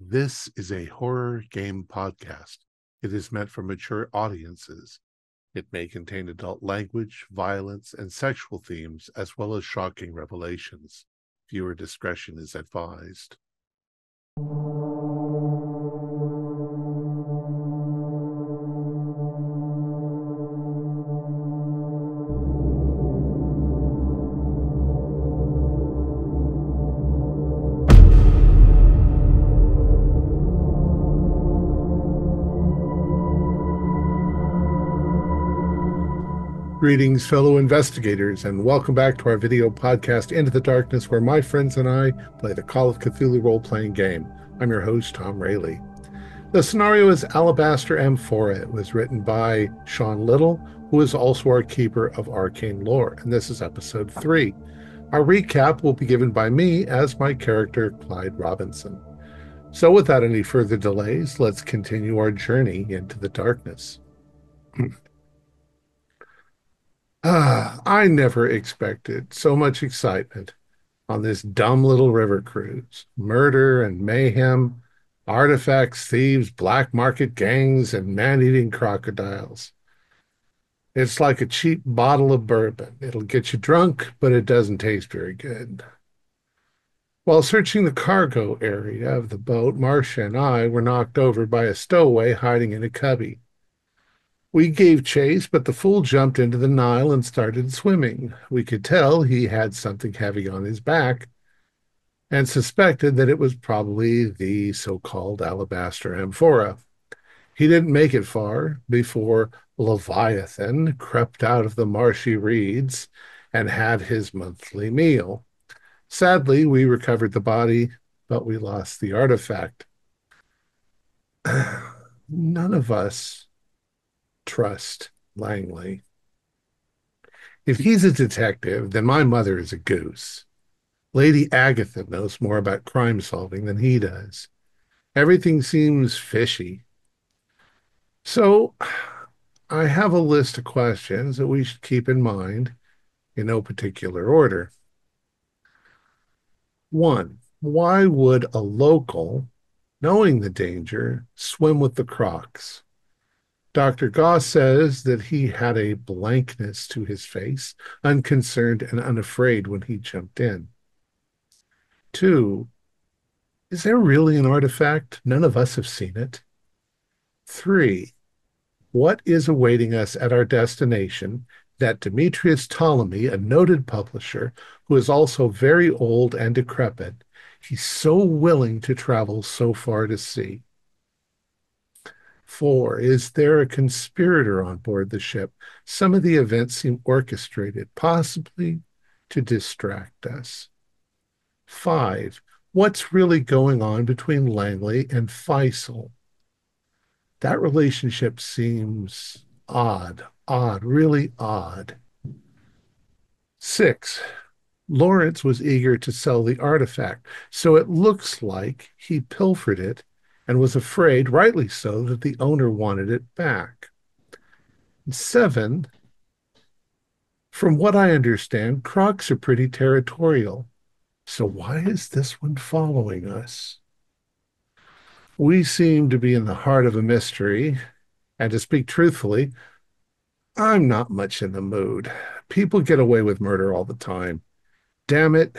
This is a horror game podcast. It is meant for mature audiences. It may contain adult language, violence, and sexual themes, as well as shocking revelations. Viewer discretion is advised. Greetings, fellow investigators, and welcome back to our video podcast, Into the Darkness, where my friends and I play the Call of Cthulhu role-playing game. I'm your host, Thom Raley. The scenario is Alabaster Amphora. It was written by Liddle, who is also our keeper of arcane lore, and this is episode 3. Our recap will be given by me as my character, Clyde Robinson. So without any further delays, let's continue our journey into the darkness. I never expected so much excitement on this dumb little river cruise. Murder and mayhem, artifacts, thieves, black market gangs, and man-eating crocodiles. It's like a cheap bottle of bourbon. It'll get you drunk, but it doesn't taste very good. While searching the cargo area of the boat, Marcia and I were knocked over by a stowaway hiding in a cubby. We gave chase, but the fool jumped into the Nile and started swimming. We could tell he had something heavy on his back and suspected that it was probably the so-called Alabaster Amphora. He didn't make it far before Leviathan crept out of the marshy reeds and had his monthly meal. Sadly, we recovered the body, but we lost the artifact. None of us trust Langley. If he's a detective, then my mother is a goose. Lady Agatha knows more about crime solving than he does. Everything seems fishy. So I have a list of questions that we should keep in mind in no particular order. 1, why would a local, knowing the danger, swim with the crocs? Dr. Goss says that he had a blankness to his face, unconcerned and unafraid when he jumped in. 2, is there really an artifact? None of us have seen it. 3, what is awaiting us at our destination that Demetrius Ptolemy, a noted publisher, who is also very old and decrepit, he's so willing to travel so far to see? 4, is there a conspirator on board the ship? Some of the events seem orchestrated, possibly to distract us. 5, what's really going on between Langley and Faisal? That relationship seems odd, really odd. 6, Lawrence was eager to sell the artifact, so it looks like he pilfered it and was afraid, rightly so, that the owner wanted it back. 7, from what I understand, crocs are pretty territorial. So why is this one following us? We seem to be in the heart of a mystery, and to speak truthfully, I'm not much in the mood. People get away with murder all the time. Damn it.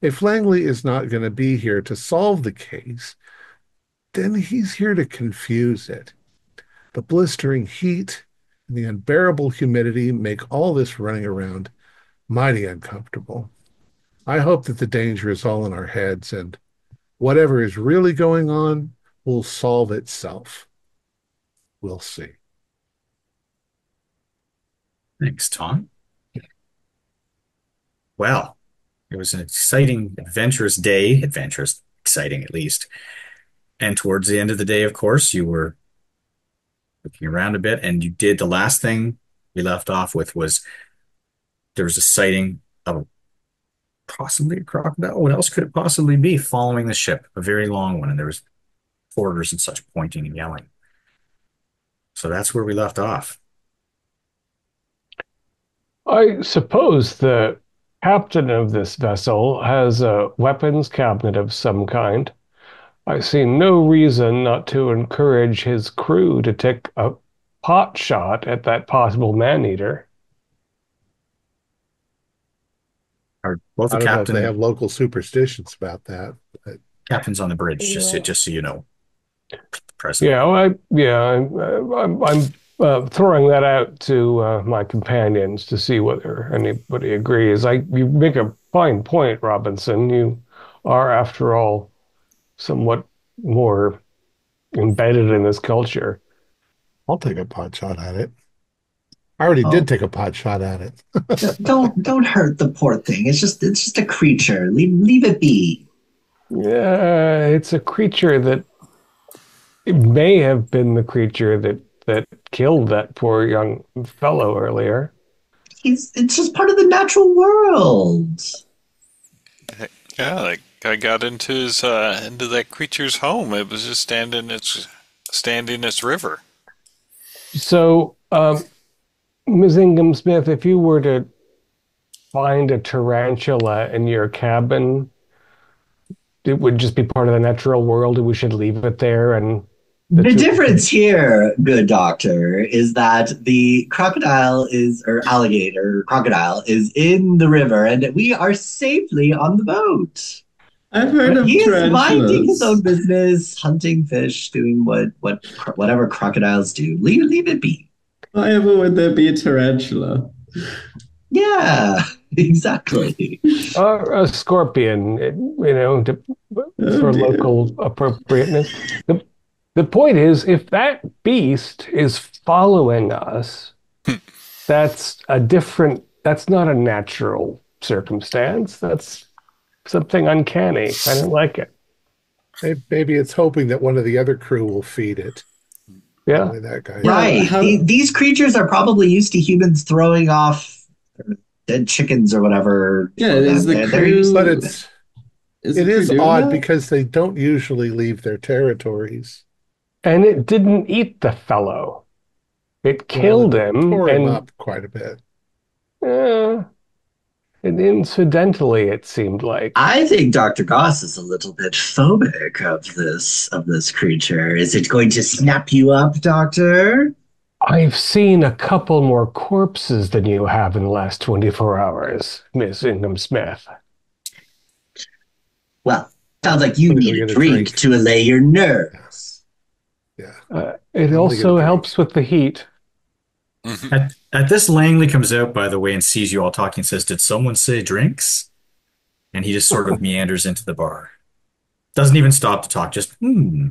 If Langley is not going to be here to solve the case, then he's here to confuse it. The blistering heat and the unbearable humidity make all this running around mighty uncomfortable. I hope that the danger is all in our heads and whatever is really going on will solve itself. We'll see. Thanks, Tom. Well, it was an exciting, adventurous, exciting at least. And towards the end of the day, of course, you were looking around a bit and you did the last thing we left off with was there was a sighting of possibly a crocodile. What else could it possibly be following the ship? A very long one, and there was porters and such pointing and yelling. So that's where we left off. I suppose the captain of this vessel has a weapons cabinet of some kind. I see no reason not to encourage his crew to take a pot shot at that possible man-eater. Are both I the don't know if they have captain local superstitions about that. But captains on the bridge? Yeah, Just so you know, presently. yeah, I'm throwing that out to my companions to see whether anybody agrees. You make a fine point, Robinson. You are, after all, somewhat more embedded in this culture. I'll take a pot shot at it. I already did Oh, take a pot shot at it. don't hurt the poor thing. It's just a creature. Leave it be. Yeah, it's a creature that it may have been the creature that killed that poor young fellow earlier. It's just part of the natural world. Yeah, like I got into that creature's home. It was just standing its river. So, Ms. Ingham Smith, if you were to find a tarantula in your cabin, it would just be part of the natural world, and we should leave it there. And the The two. difference here, good doctor, is that the crocodile is, or alligator crocodile, is in the river and we are safely on the boat. I've heard But of he is minding his own tarantulas. business, hunting fish, doing whatever crocodiles do. Leave it be. Why ever would there be a tarantula? Yeah, exactly. A scorpion, Oh for dear. local appropriateness. The point is, if that beast is following us, that's not a natural circumstance. That's something uncanny. I don't like it. Maybe it's hoping that one of the other crew will feed it. Yeah. Only that guy. Yeah, Right. These creatures are probably used to humans throwing off dead chickens or whatever. Yeah, For is them. the They're used But crew to it. is it the crew is doing odd that? because they don't usually leave their territories. And it didn't eat the fellow. It Well, it killed him, tore him up quite a bit. uh, and incidentally, it seemed like. I think Dr. Goss is a little bit phobic of this creature. Is it going to snap you up, Doctor? I've seen a couple more corpses than you have in the last 24 hours, Miss Ingham Smith. Well, sounds like you I'm need gonna a get a drink drink. to allay your nerves. Yeah. It I'm gonna get a also drink. helps with the heat. At this, Langley comes out, by the way, and sees you all talking and says, "Did someone say drinks?" And he just sort of meanders into the bar. Doesn't even stop to talk, just, Hmm.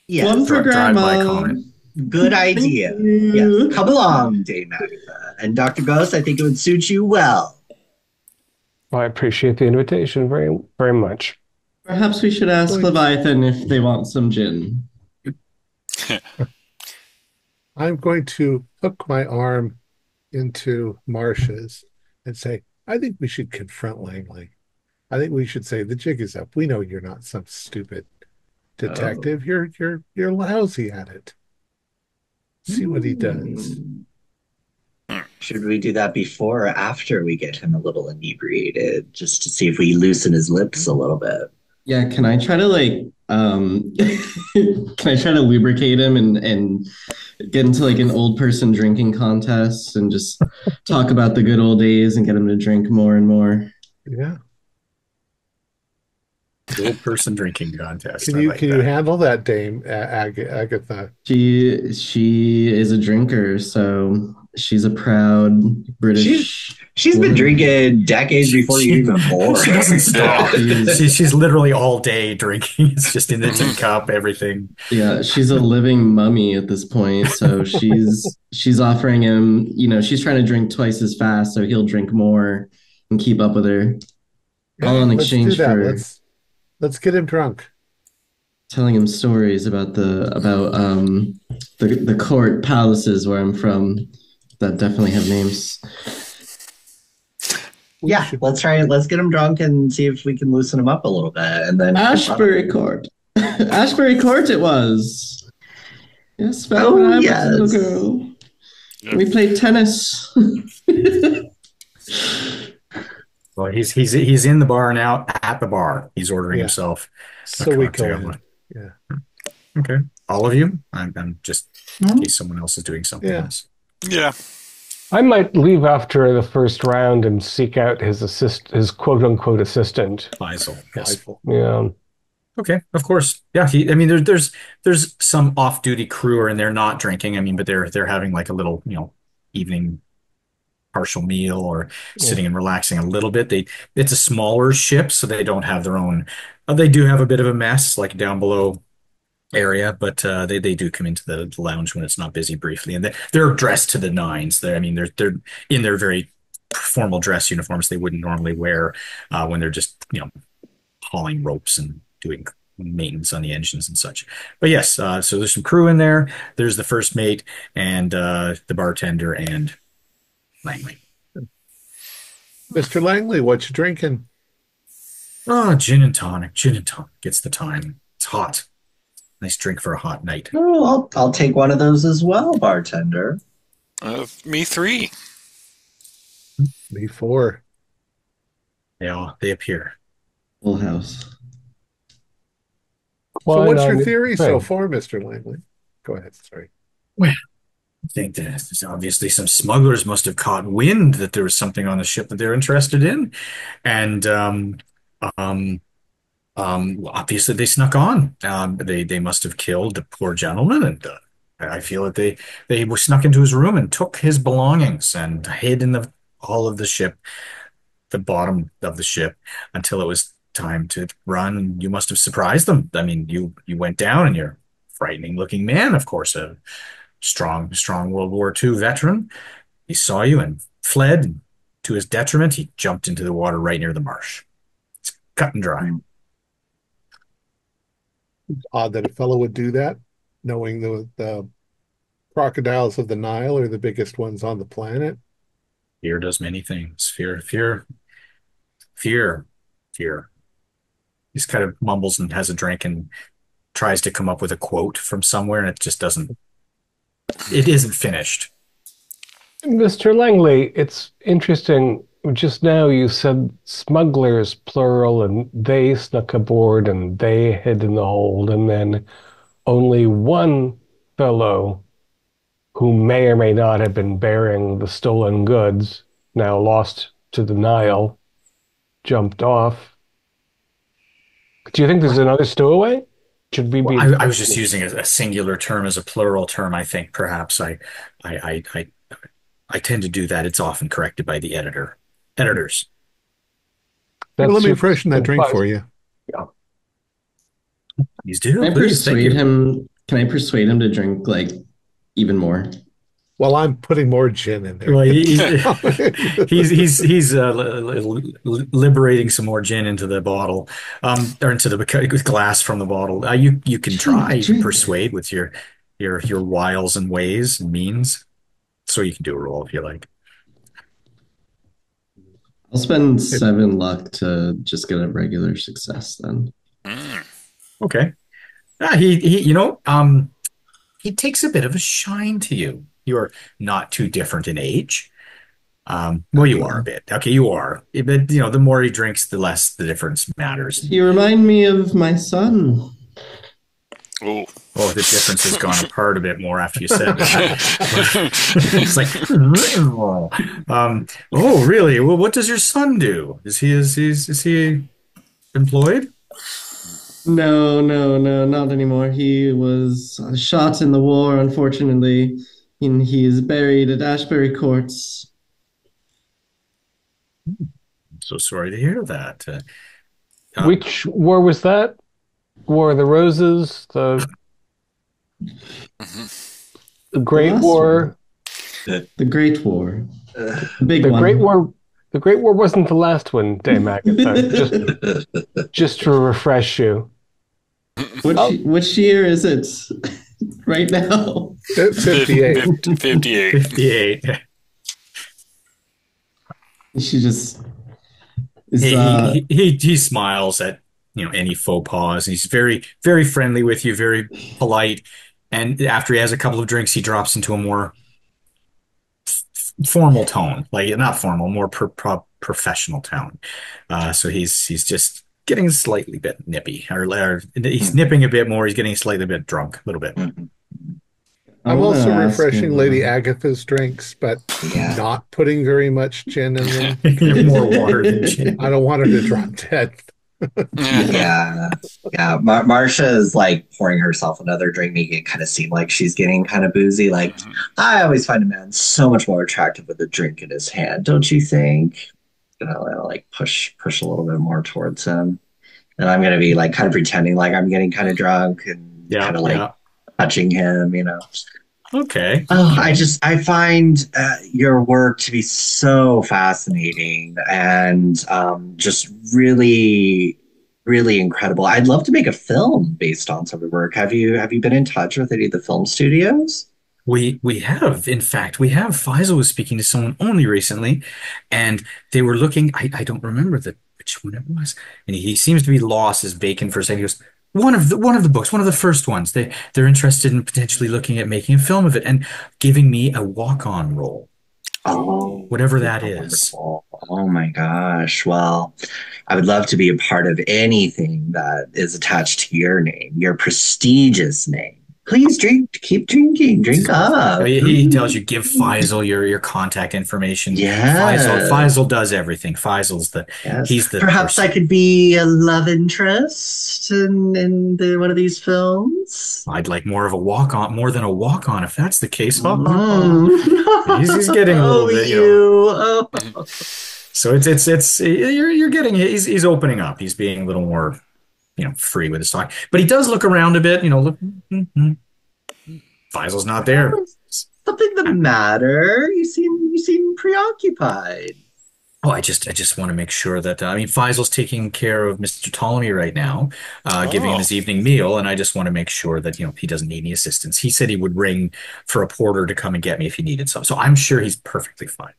Yes, One for drive-by grandma. comment. good Thank idea. you. Yes, come along, Dame Agatha. And Dr. Ghost, I think it would suit you well. I appreciate the invitation very, very much. Perhaps we should ask Going- Leviathan if they want some gin. I'm going to hook my arm into Marsh's and say, I think we should confront Langley. I think we should say the jig is up. We know you're not some stupid detective. You're lousy at it. See what he does. Should we do that before or after we get him a little inebriated, just to see if we loosen his lips a little bit? Yeah, can I try to can I try to lubricate him and get into like an old person drinking contest and just talk about the good old days and get him to drink more and more? Yeah. Old person drinking contest. Can I you like can that. you handle that, Dame Agatha? She is a drinker, so she's a proud British. She's been woman. drinking decades before you're even born. She doesn't stop. She's- She's literally all day drinking. It's just in the teacup, everything. Yeah, she's a living mummy at this point. So she's offering him, she's trying to drink twice as fast, so he'll drink more and keep up with her. All in Let's exchange do that. for Let's get him drunk. telling him stories about the court palaces where I'm from that definitely have names. Yeah, let's try it. Let's get him drunk and see if we can loosen him up a little bit. And then Ashbury Court. Ashbury Court it was. Yes, back Oh, when I was yes. a little girl. Yep. We played tennis. Well, he's in the bar now. At the bar, he's ordering Yeah. himself a So we go cocktail. in. Yeah. Okay. All of you? I'm just in Hmm? case someone else is doing something Yeah. else. Yeah. I might leave after the first round and seek out his quote unquote assistant. Faisal, yes. Faisal. Yeah. Okay, of course. Yeah, I mean, there's some off-duty crew are in there not drinking. I mean, but they're having like a little, evening partial meal or Yeah. sitting and relaxing a little bit. It's a smaller ship, so they don't have their own. They do have a bit of a mess like down below area, but they do come into the lounge when it's not busy briefly, and they're dressed to the nines. I mean, they're in their very formal dress uniforms they wouldn't normally wear when they're just hauling ropes and doing maintenance on the engines and such. But yes, so there's some crew in there. There's the first mate and the bartender and Langley. Mr. Langley, what you drinking? Oh, gin and tonic. Gin and tonic gets the time. It's hot. Nice drink for a hot night. Oh, I'll take one of those as well, bartender. Me three. Me four. They appear. Full house. So Why what's not? your theory so Right. far, Mr. Langley? Go ahead. Sorry. Well, I think that there's obviously some smugglers must have caught wind that there was something on the ship that they're interested in, and um, obviously they snuck on. They must have killed the poor gentleman, and I feel that they were snuck into his room and took his belongings and hid in the hull of the ship, the bottom of the ship, until it was time to run. You must have surprised them. I mean, you went down, and you're a frightening looking man, of course, a strong World War II veteran. He saw you and fled. And to his detriment, he jumped into the water right near the marsh. It's cut and dry. Odd that a fellow would do that, knowing the crocodiles of the Nile are the biggest ones on the planet. Fear does many things. Fear, fear. He just kind of mumbles and has a drink and tries to come up with a quote from somewhere, and it just doesn't. It isn't finished. Mr. Langley, it's interesting. Just now you said smugglers, plural, and they snuck aboard and they hid in the hold, and then only one fellow who may or may not have been bearing the stolen goods, now lost to the Nile, jumped off. Do you think there's another stowaway? Should we Well, be? I was just using a singular term as a plural term. I think perhaps I, I, I tend to do that. It's often corrected by the editors. Here, That's let me super freshen that drink for you. Yeah. Please do, Can I please. Thank persuade you. him? Can I persuade him to drink like even more? Well, I'm putting more gin in there. Well, he's liberating some more gin into the bottle, or into the glass from the bottle. You can try, you can Drink. persuade with your wiles and ways and means. So you can do a roll if you like. I'll spend 7 luck to just get a regular success then. Mm. Okay. He takes a bit of a shine to you. You're not too different in age. Well, you are a bit. Okay, you are. But the more he drinks, the less the difference matters. You remind me of my son. Oh. Oh, the difference has gone apart a bit more after you said that. It's like, oh, really? Well, what does your son do? Is he employed? No, no, no, not anymore. He was shot in the war, unfortunately, and he is buried at Ashbury Courts. I'm so sorry to hear that. Which war was that? War of the Roses, the Great last War. The Great War. The big The one. Great War. The Great War wasn't the last one, Dame Agatha. Just to refresh you. Which year is it right now? 58. 58. 58. She just is He smiles at any faux pas. He's very very friendly with you, very polite. And after he has a couple of drinks, he drops into a more formal tone, like not formal, more professional tone. So he's just getting slightly bit nippy, or he's Mhm. nipping a bit more. He's getting slightly bit drunk, a little bit. Mhm. I I'm want to also ask refreshing Lady him. Agatha's drinks, but Yeah. not putting very much gin in them. More water than gin. I don't want her to drop dead. Yeah. Yeah. Marsha is like pouring herself another drink, making it kind of seem like she's getting kind of boozy. Like, I always find a man so much more attractive with a drink in his hand, don't you think? I'll like push a little bit more towards him. And I'm gonna be like kind of pretending like I'm getting kind of drunk and Yeah, kind of like yeah. touching him. Okay, Oh, okay. I find your work to be so fascinating and just really, really incredible. I'd love to make a film based on some of the work. Have you been in touch with any of the film studios? We have, in fact, we have. Faisal was speaking to someone only recently, and they were looking. I don't remember which one it was, and he seems to be lost as bacon for a second. He goes, one of the books, one of the first ones. They're interested in potentially looking at making a film of it and giving me a walk-on role, Oh, whatever that wonderful, is. wonderful. Oh my gosh. Well, I would love to be a part of anything that is attached to your name, your prestigious name. Please drink, keep drinking, drink up. He tells Ooh. you give Faisal your contact information. Yeah. Faisal does everything. Yes. He's the Perhaps I person. could be a love interest in one of these films. I'd like more of a walk on, more than a walk on, if that's the case. Ha ha ha. Mm. He's getting a little Oh, bit, you. Oh. So it's you're getting he's opening up. He's being a little more, free with his talk. But he does look around a bit, look, Faisal's not there. Something the matter? You seem preoccupied. Oh, I just want to make sure that I mean Faisal's taking care of Mr. Ptolemy right now, giving him Oh, his evening meal, and I just want to make sure that he doesn't need any assistance. He said he would ring for a porter to come and get me if he needed some. So I'm sure he's perfectly fine.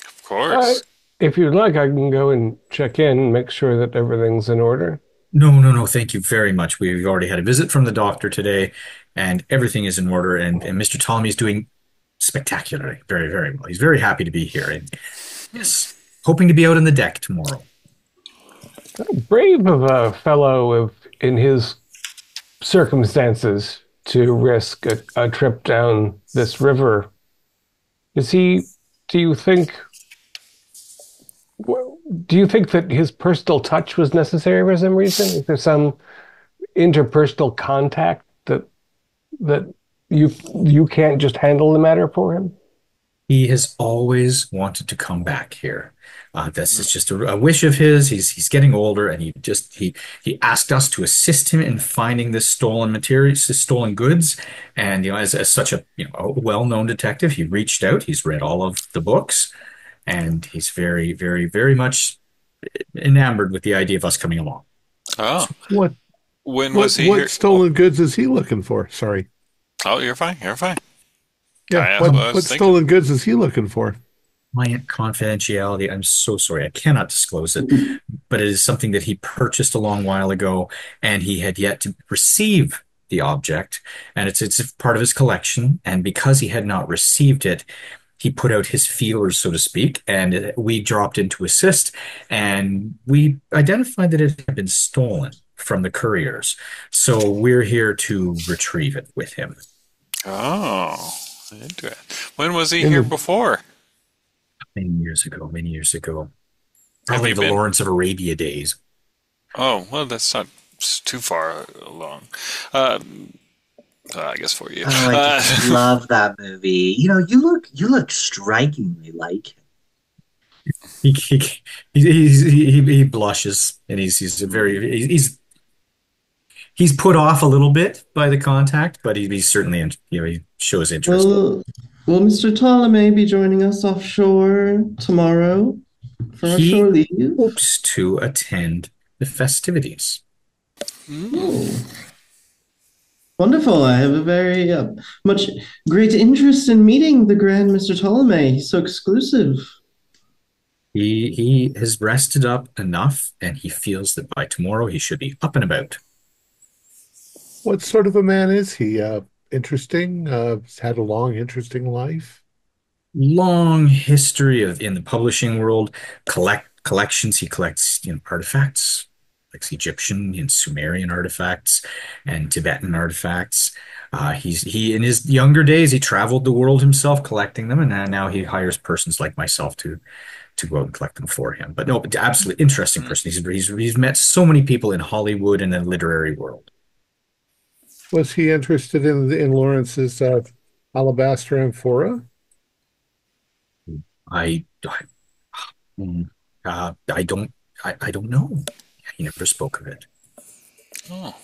of Uh, course. if you'd like, I can go and check in and make sure that everything's in order. No, no, no, thank you very much. We've already had a visit from the doctor today, and everything is in order, and Mr. Ptolemy is doing spectacularly, very, very well. He's very happy to be here, and yes, hoping to be out on the deck tomorrow. Brave of a fellow in his circumstances to risk a trip down this river. Is he, do you think, do you think that his personal touch was necessary for some reason? Is there some interpersonal contact that you you can't just handle the matter for him? He has always wanted to come back here. This is just a wish of his. He's getting older, and he asked us to assist him in finding this stolen materials, this stolen goods. And as such a well-known detective, he reached out. He's read all of the books, and he's very, very, very much enamored with the idea of us coming along. Oh, What when what was he what here? Oh, stolen goods is he looking for? Sorry. oh, you're fine. You're fine. Yeah, What what I what was thinking. stolen goods is he looking for? Client confidentiality. I'm so sorry. I cannot disclose it, but it is something that he purchased a long while ago, and he had yet to receive the object, and it's part of his collection. And because he had not received it, he put out his feelers, so to speak, and we dropped in to assist, and we identified that it had been stolen from the couriers. So we're here to retrieve it with him. Oh, interesting. When was he In here the before? Many years ago, Have probably you the been? Lawrence of Arabia days. Oh, well, that's not too far along. Uh, I guess for you. Oh, I just love that movie. You look strikingly like him. He he blushes, and he's put off a little bit by the contact, but he's certainly he shows interest. Will Will Mr. Ptolemy be joining us offshore tomorrow for our shore He leave? hopes to attend the festivities. Oh, wonderful. I have a very much great interest in meeting the Grand Mr. Ptolemy. He's so exclusive. He has rested up enough, and he feels that by tomorrow he should be up and about. What sort of a man is he? Interesting. He's had a long, interesting life. Long history in the publishing world, collections. He collects artifacts, collects Egyptian and Sumerian artifacts and Tibetan artifacts. He in his younger days he traveled the world himself collecting them, and now he hires persons like myself to go out and collect them for him. But no, absolutely interesting person. He's met so many people in Hollywood and the literary world. Was he interested in Lawrence's Alabaster Amphora? I I don't I don't know. He never spoke of it. Oh.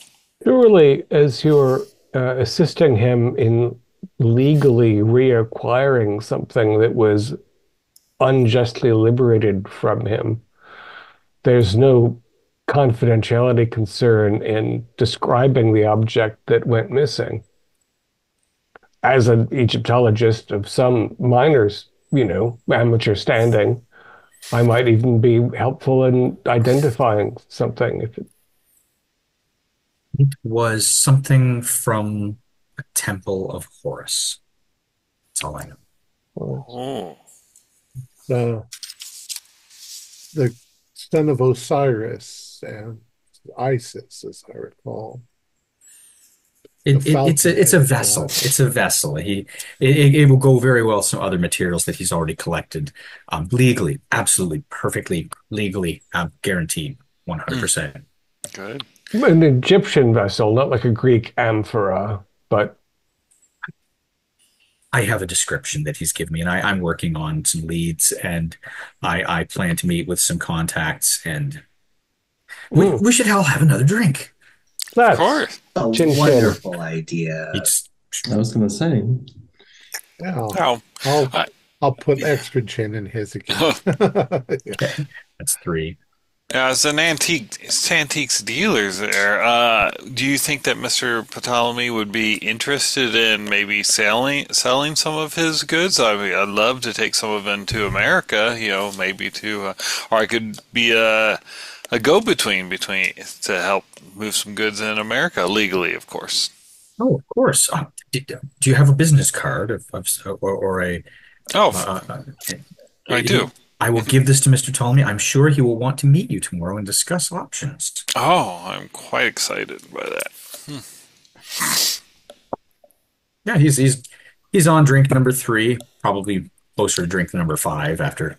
Surely, as you're assisting him in legally reacquiring something that was unjustly liberated from him, there's no confidentiality concern in describing the object that went missing. As an Egyptologist of some minor's, amateur standing, I might even be helpful in identifying something. It was something from a temple of Horus. That's all I know. Oh. The the son of Osiris and Isis, as I recall. It's a vessel. It's a vessel. It will go very well with some other materials that he's already collected, legally, absolutely, perfectly legally, guaranteed, 100%. Good. An Egyptian vessel, not like a Greek amphora, but I have a description that he's given me, and I'm working on some leads, and I plan to meet with some contacts, and we should all have another drink. Of that's course. A Chin wonderful idea. It's I was gonna say. Yeah, Now, I- I'll put extra gin in his again. Yeah. that's three. as an antiques dealers there, do you think that Mr. Ptolemy would be interested in maybe selling some of his goods? I mean, I'd love to take some of them to America, maybe or I could be a go-between to help move some goods in America legally, of course. Oh, of course. Do you have a business card or a? Oh, Uh, I do. I will give this to Mr. Ptolemy. I'm sure he will want to meet you tomorrow and discuss options. Oh, I'm quite excited by that. Yeah, he's on drink number 3, probably closer to drink number 5 after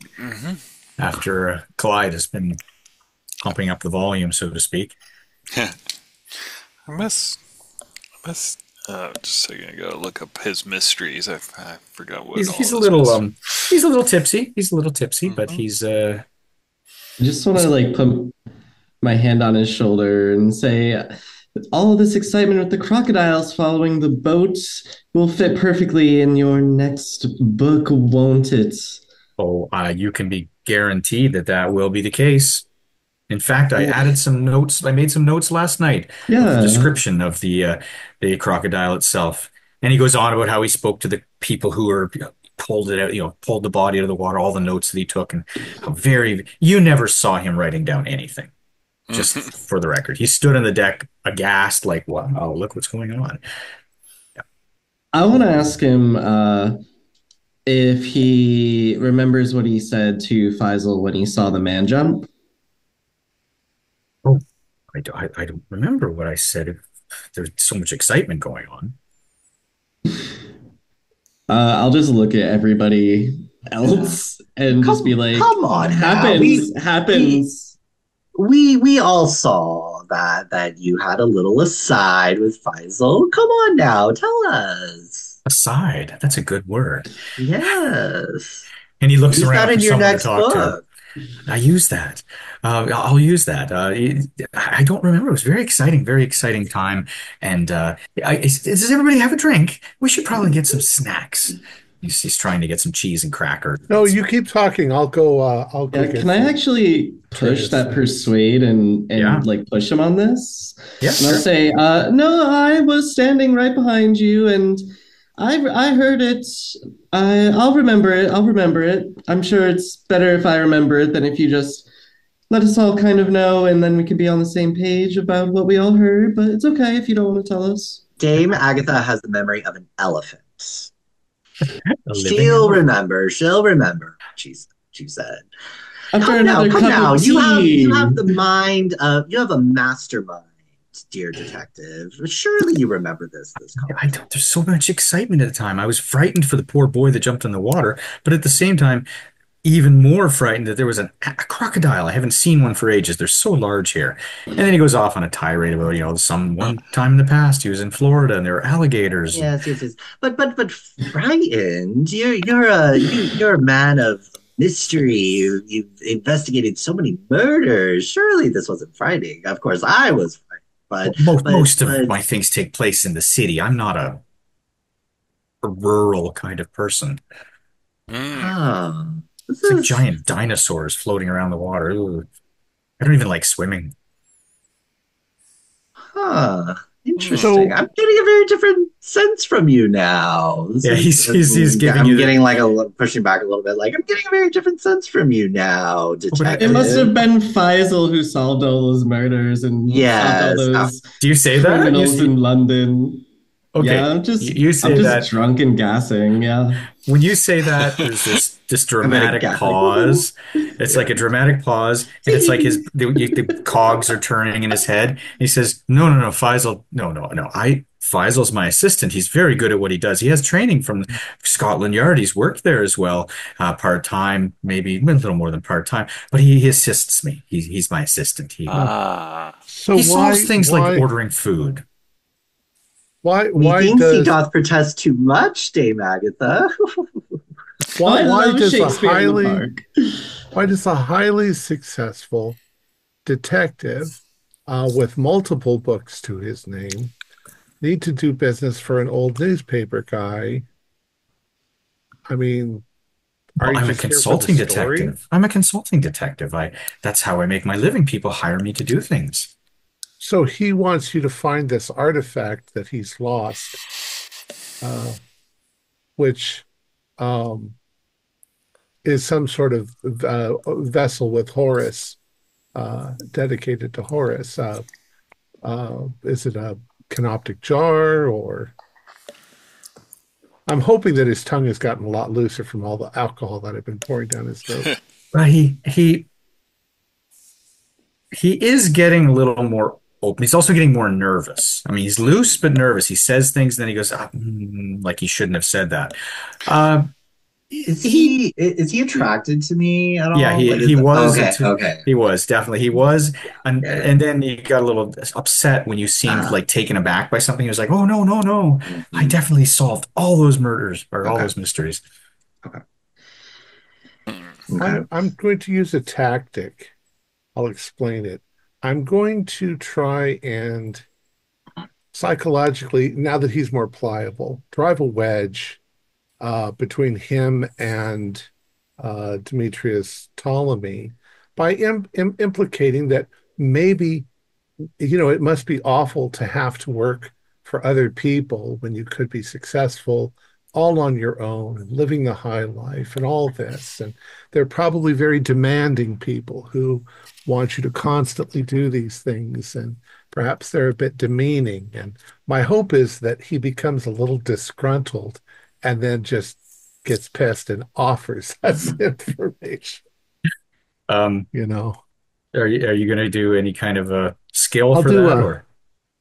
Clyde has been pumping up the volume, so to speak. I miss. Just a second, I gotta look up his mysteries. I forgot what He's all he's a this little was. he's a little tipsy. He's a little tipsy, but he's I just want to put my hand on his shoulder and say, all of this excitement with the crocodiles following the boat will fit perfectly in your next book, won't it? you can be guaranteed that will be the case. In fact, I added some notes. I made some notes last night of the Yeah. description of the crocodile itself, and he goes on about how he spoke to the people who were pulled it out, pulled the body out of the water, all the notes that he took, and how you never saw him writing down anything. Just for the record, he stood on the deck aghast, like, "Wow, look what's going on." I want to ask him if he remembers what he said to Faisal when he saw the man jump. Oh, I don't remember what I said. There's so much excitement going on. I'll just look at everybody else and just be like, come on, happens. We all saw that you had a little aside with Faisal. Come on now, tell us. Aside, that's a good word. Yes. And he looks Use around that in for your someone to next talk to. book. I use that. I'll use that. I don't remember. It was very exciting time. And does everybody have a drink? We should probably get some snacks. He's trying to get some cheese and cracker. No, you keep talking. I'll go. I'll go Yeah, get can I some. actually push that persuade and Yeah. push him on this? Yeah, And I'll say, no, I was standing right behind you and I heard it. I'll remember it. I'll remember it. I'm sure it's better if I remember it than if you just let us all kind of know and then we can be on the same page about what we all heard. But it's okay if you don't want to tell us. Dame Agatha has the memory of an elephant. A living She'll elephant. remember. She said. After another Come cup now. of You tea. have the mind of you have a mastermind, dear detective. Surely you remember this I don't, conversation. there's so much excitement at the time. I was frightened for the poor boy that jumped in the water, but at the same time, even more frightened that there was a crocodile. I haven't seen one for ages. They're so large here. And then he goes off on a tirade about, some one time in the past he was in Florida and there were alligators. And Yes. But frightened. You're a man of mystery. You've investigated so many murders. Surely this wasn't frightening. Of course, I was frightened. most of But my things take place in the city. I'm not a rural kind of person. Mm. huh. This It's like is giant dinosaurs floating around the water. Ooh, I don't even like swimming. Huh. Mm. Interesting. So I'm getting a very different sense from you now. This Yeah, is he's giving I'm you the. getting like pushing back a little bit. Like I'm getting a very different sense from you now, Oh, but It must have detective. been Faisal who solved all those murders and stopped all Yes. those do you say that? criminals in London. Yeah, Okay, you I'm say just that. drunk and gassing. Yeah. When you say that, there's this I'm gonna dramatic guess like woohoo. pause. It's like a dramatic pause, and it's like the cogs are turning in his head. He says, no, Faisal, no. Faisal's my assistant. He's very good at what he does. He has training from Scotland Yard. He's worked there as well, part time, maybe a little more than part time. But he assists me. He's my assistant. uh, Ah. so He solves things like ordering food. why Methinks he does doth protest too much, Dame Agatha. Oh, I why love does a Shakespeare in the Park. highly successful detective with multiple books to his name need to do business for an old newspaper guy? I mean, are Well, you I'm a just here for the consulting story? detective. I'm a consulting detective. That's how I make my living. People hire me to do things. So he wants you to find this artifact that he's lost, uh, which um, is some sort of vessel with Horus, dedicated to Horus. Is it a canoptic jar, or I'm hoping that his tongue has gotten a lot looser from all the alcohol that I've been pouring down his throat. But he is getting a little more open. He's also getting more nervous. I mean, he's loose but nervous. He says things, and then he goes, like he shouldn't have said that. Uh, he Is he attracted to me at Yeah, all? he Like he is was okay, okay. he was definitely he was, Yeah. and then he got a little upset when you seemed Uh, like taken aback by something. He was like, "Oh no, I mhm. definitely solved all those murders or all Okay. those mysteries." Okay. Mm. Okay. I'm going to use a tactic. I'll explain it. I'm going to try and psychologically, now that he's more pliable, drive a wedge between him and Demetrius Ptolemy by implicating that maybe, it must be awful to have to work for other people when you could be successful all on your own and living the high life and all this. And they're probably very demanding people who want you to constantly do these things. And perhaps they're a bit demeaning. And my hope is that he becomes a little disgruntled and then just gets pissed and offers us Mhm. information, Um, you know. are you going to do any kind of a skill I'll for do that, a, or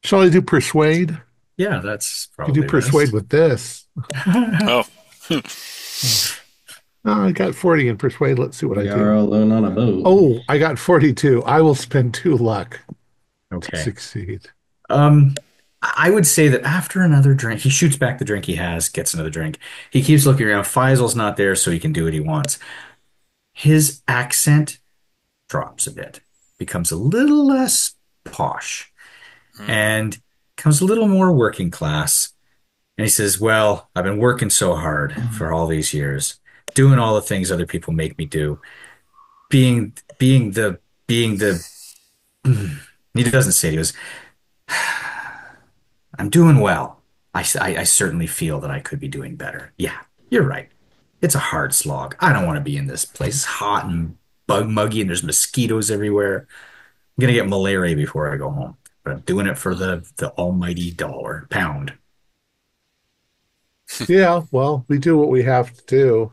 shall I do persuade? yeah, that's You do probably persuade best. with this. Oh. Oh, I got 40 in persuade. Let's see what I We are do. alone on a boat. Oh, I got 42. I will spend 2 luck to Okay. succeed. I would say that after another drink, he shoots back the drink he has, gets another drink. He keeps looking around. Faisal's not there, so he can do what he wants. His accent drops a bit, becomes a little less posh, Mm. and becomes a little more working class. And he says, "Well, I've been working so hard for all these years, doing all the things other people make me do, being the." He doesn't say it. He goes, "I'm doing well. I certainly feel that I could be doing better. Yeah, you're right. It's a hard slog. I don't want to be in this place. It's hot and bug muggy, and there's mosquitoes everywhere. I'm gonna get malaria before I go home, but I'm doing it for the almighty dollar pound." Yeah, well, we do what we have to do.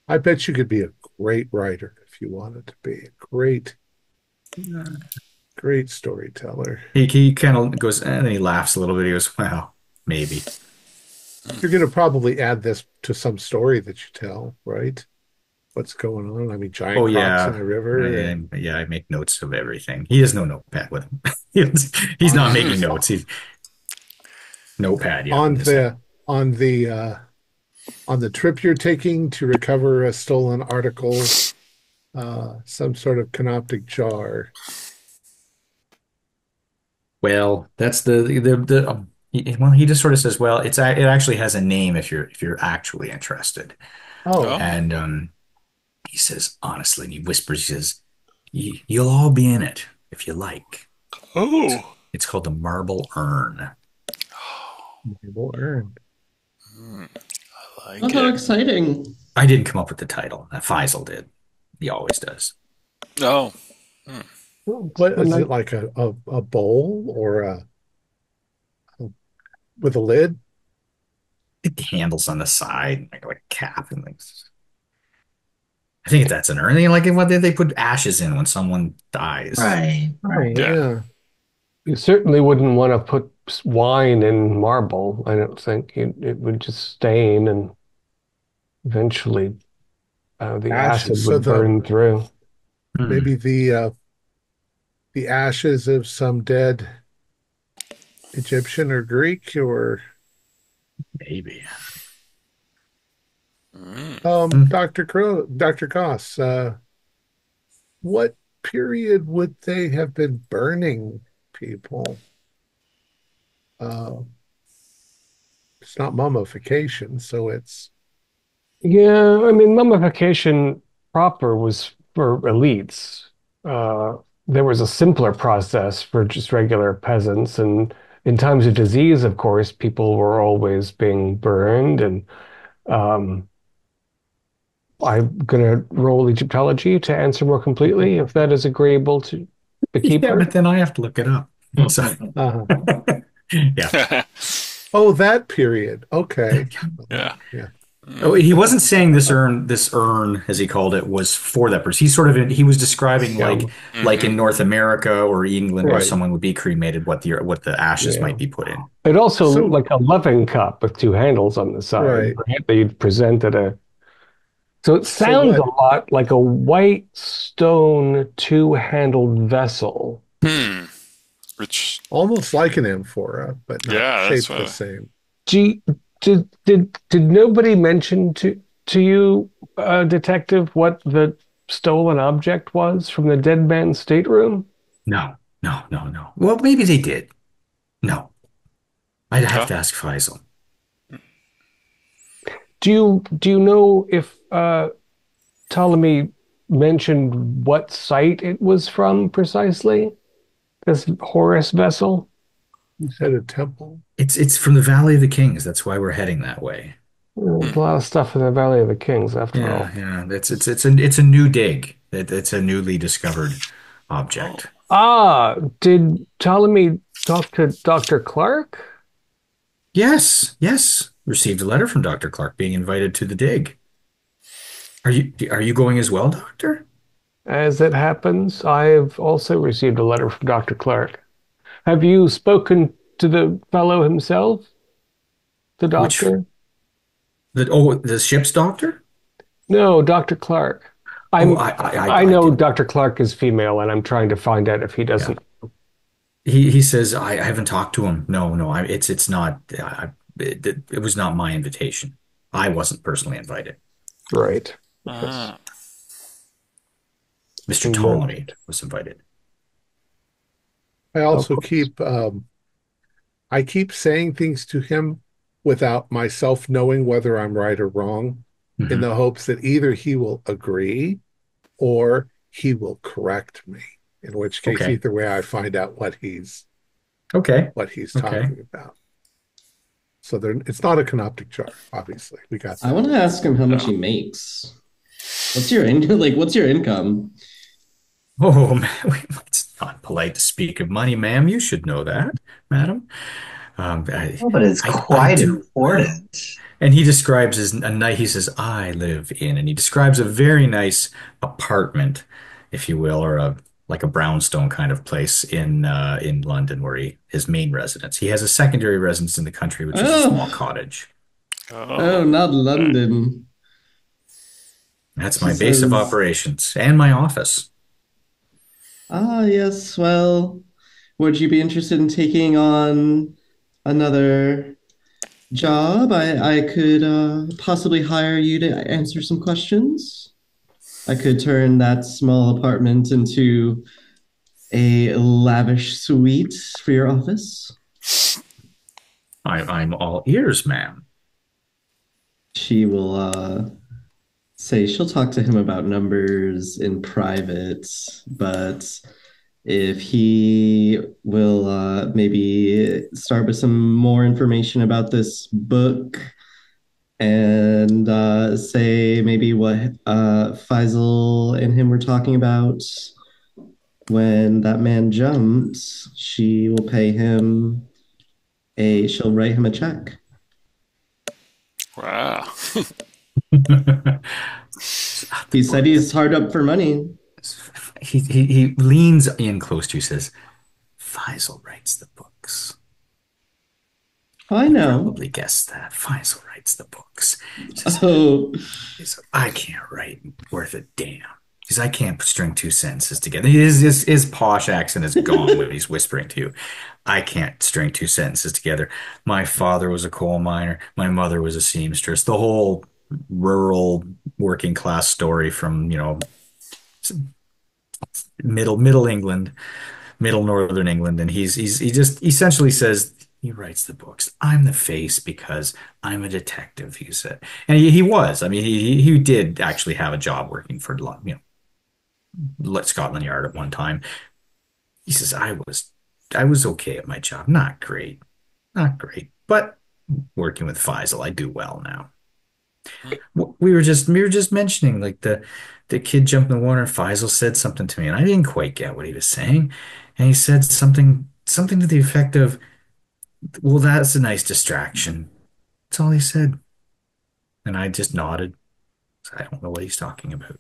I bet you could be a great writer if if you wanted to be. Great, great storyteller. He kind of goes, and then he laughs a little bit. He goes, well, maybe. You're going to probably add this to some story that you tell, right? What's going on? I mean, giant Oh crocs in yeah, a river and yeah. I make notes of everything. He has no notepad with him. He's not making notes. He's notepad. Yeah, on just the on the uh, on the trip you're taking to recover a stolen article, some sort of canoptic jar. well, that's well, he just sort of says, well, it actually has a name if you're actually interested. Oh, Oh. And he says honestly, and he whispers, he says, You'll all be in it if you like." Oh. It's called the Marble Urn. we'll earn. I Oh, like how it. exciting. I didn't come up with the title. Faisal did. He always does. Oh. What is it like a bowl or a with a lid? The handles on the side, like a cap and things. I think that's an urn. Like what they put ashes in when someone dies. Right. Oh, Yeah. yeah. You certainly wouldn't want to put wine in marble. I don't think it would just stain and eventually the Ashes. acid So would burn through. Hmm, maybe the ashes of some dead Egyptian or Greek or maybe. Mm. Hmm. Dr. Goss, what period would they have been burning people? Uh, it's not mummification, so it's Yeah, I mean, mummification proper was for elites. Uh, there was a simpler process for just regular peasants, and in times of disease, of course, people were always being burned. And um, I'm gonna roll Egyptology to answer more completely, if that is agreeable to the Yeah, keeper. but then I have to look it up. So, uh, yeah. oh, that period. Okay. Yeah. Yeah. Oh, he wasn't saying this urn, as he called it, was for that person. He was describing Yeah. like Hmm. in North America or England where Right. someone would be cremated, what the ashes Yeah. might be put in. It also looked So like a loving cup with two handles on the side, right. right? That you'd present at a. So it So sounds a what lot like a white stone two-handled vessel. Hmm. Which, almost like an amphora, but not yeah, that's shaped the what. same. Gee, did nobody mention to you, detective, what the stolen object was from the dead man's stateroom? No, no, no, no. Well, maybe they did. No, I'd have Oh. to ask Faisal. Do you know if Ptolemy mentioned what site it was from precisely? This Horus vessel? You said a temple. It's from the Valley of the Kings. That's why we're heading that way. There's a lot of stuff in the Valley of the Kings, after Yeah, all. yeah. It's a new dig. It's a newly discovered Oh. object. Ah, did Ptolemy talk to Dr. Clark? Yes, yes. Received a letter from Dr. Clark being invited to the dig. Are you going as well, Doctor? As it happens, I've also received a letter from Dr. Clark. Have you spoken to the fellow himself, the Which doctor? the ship's doctor? No, Dr. Clark. Oh, I'm I I know did. Dr. Clark is female, and I'm trying to find out if he Yeah. doesn't. He says I haven't talked to him. No, no. It's not. It was not my invitation. I wasn't personally invited. Right. Yes. Ah. Mr. Ptolemy Noted. was invited. I Of also course. I keep saying things to him without myself knowing whether I'm right or wrong, in Hmm. the hopes that either he will agree or he will correct me. In which case, Okay. either way, I find out Okay. what he's Okay. talking about. So it's not a canoptic jar, obviously. We got I that. want to ask him how much No. he makes. What's your what's your income? Oh, man, it's not polite to speak of money, ma'am. You should know that, madam. Oh, but it's I quite do. important. And he describes a night. He says, "I live in," and he describes a very nice apartment, if you will, or a like a brownstone kind of place in London, where his main residence. He has a secondary residence in the country, which is a small Oh, cottage. oh, Oh, not okay. London. That's She my base of says, operations and my office. ah, yes, well, would you be interested in taking on another job? I could possibly hire you to answer some questions. I could turn that small apartment into a lavish suite for your office. I'm all ears, ma'am. She will say she'll talk to him about numbers in private, but if he will maybe start with some more information about this book and say maybe what Faisal and him were talking about when that man jumps, she will pay him she'll write him a check. Wow. The He said book. he's hard up for money. He leans in close to you, says, Faisal writes the books. I You know. probably guessed that. Faisal writes the books. He says, Oh, I can't write worth a damn. Because I can't string two sentences together. His posh accent is gone when he's whispering to you. I can't string two sentences together. My father was a coal miner. My mother was a seamstress. The whole rural working class story from, middle England, middle northern England. And he just essentially says he writes the books. I'm the face because I'm a detective, he said. And he was. I mean, he did actually have a job working for, Scotland Yard at one time. He says, I was okay at my job. Not great. Not great. But working with Faisal, I do well now. We were just mentioning like the kid jumped in the water and Faisal said something to me and I didn't quite get what he was saying. And he said something to the effect of, well, that's a nice distraction. That's all he said. And I just nodded. I don't know what he's talking about.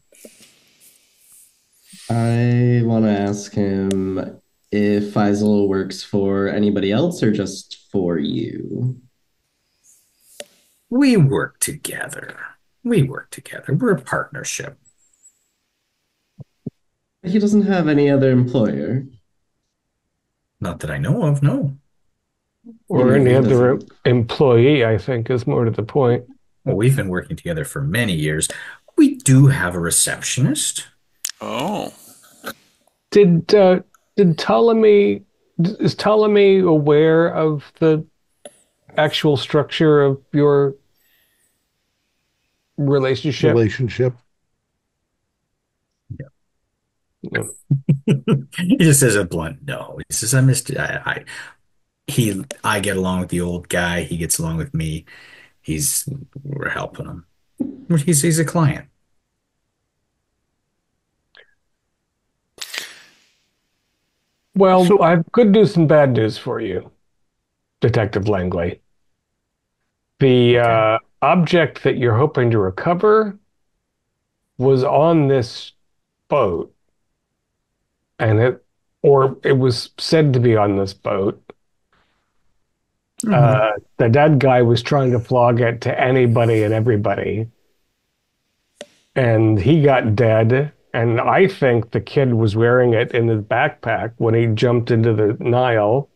I want to ask him if Faisal works for anybody else or just for you. We work together. We work together. We're a partnership. He doesn't have any other employer. Not that I know of, no. You Or mean any he other doesn't? employee, I think, is more to the point. Well, we've been working together for many years. We do have a receptionist. Oh. Did uh, did Ptolemy is Ptolemy aware of the actual structure of your relationship? Relationship. No. He just says a blunt no. He says, I get along with the old guy. He gets along with me. We're helping him. He's a client. Well, So, I have good news and bad news for you, Detective Langley. The Okay. object that you're hoping to recover was on this boat, and it was said to be on this boat. Hmm. The dead guy was trying to flog it to anybody and everybody, and he got dead. And I think the kid was wearing it in his backpack when he jumped into the Nile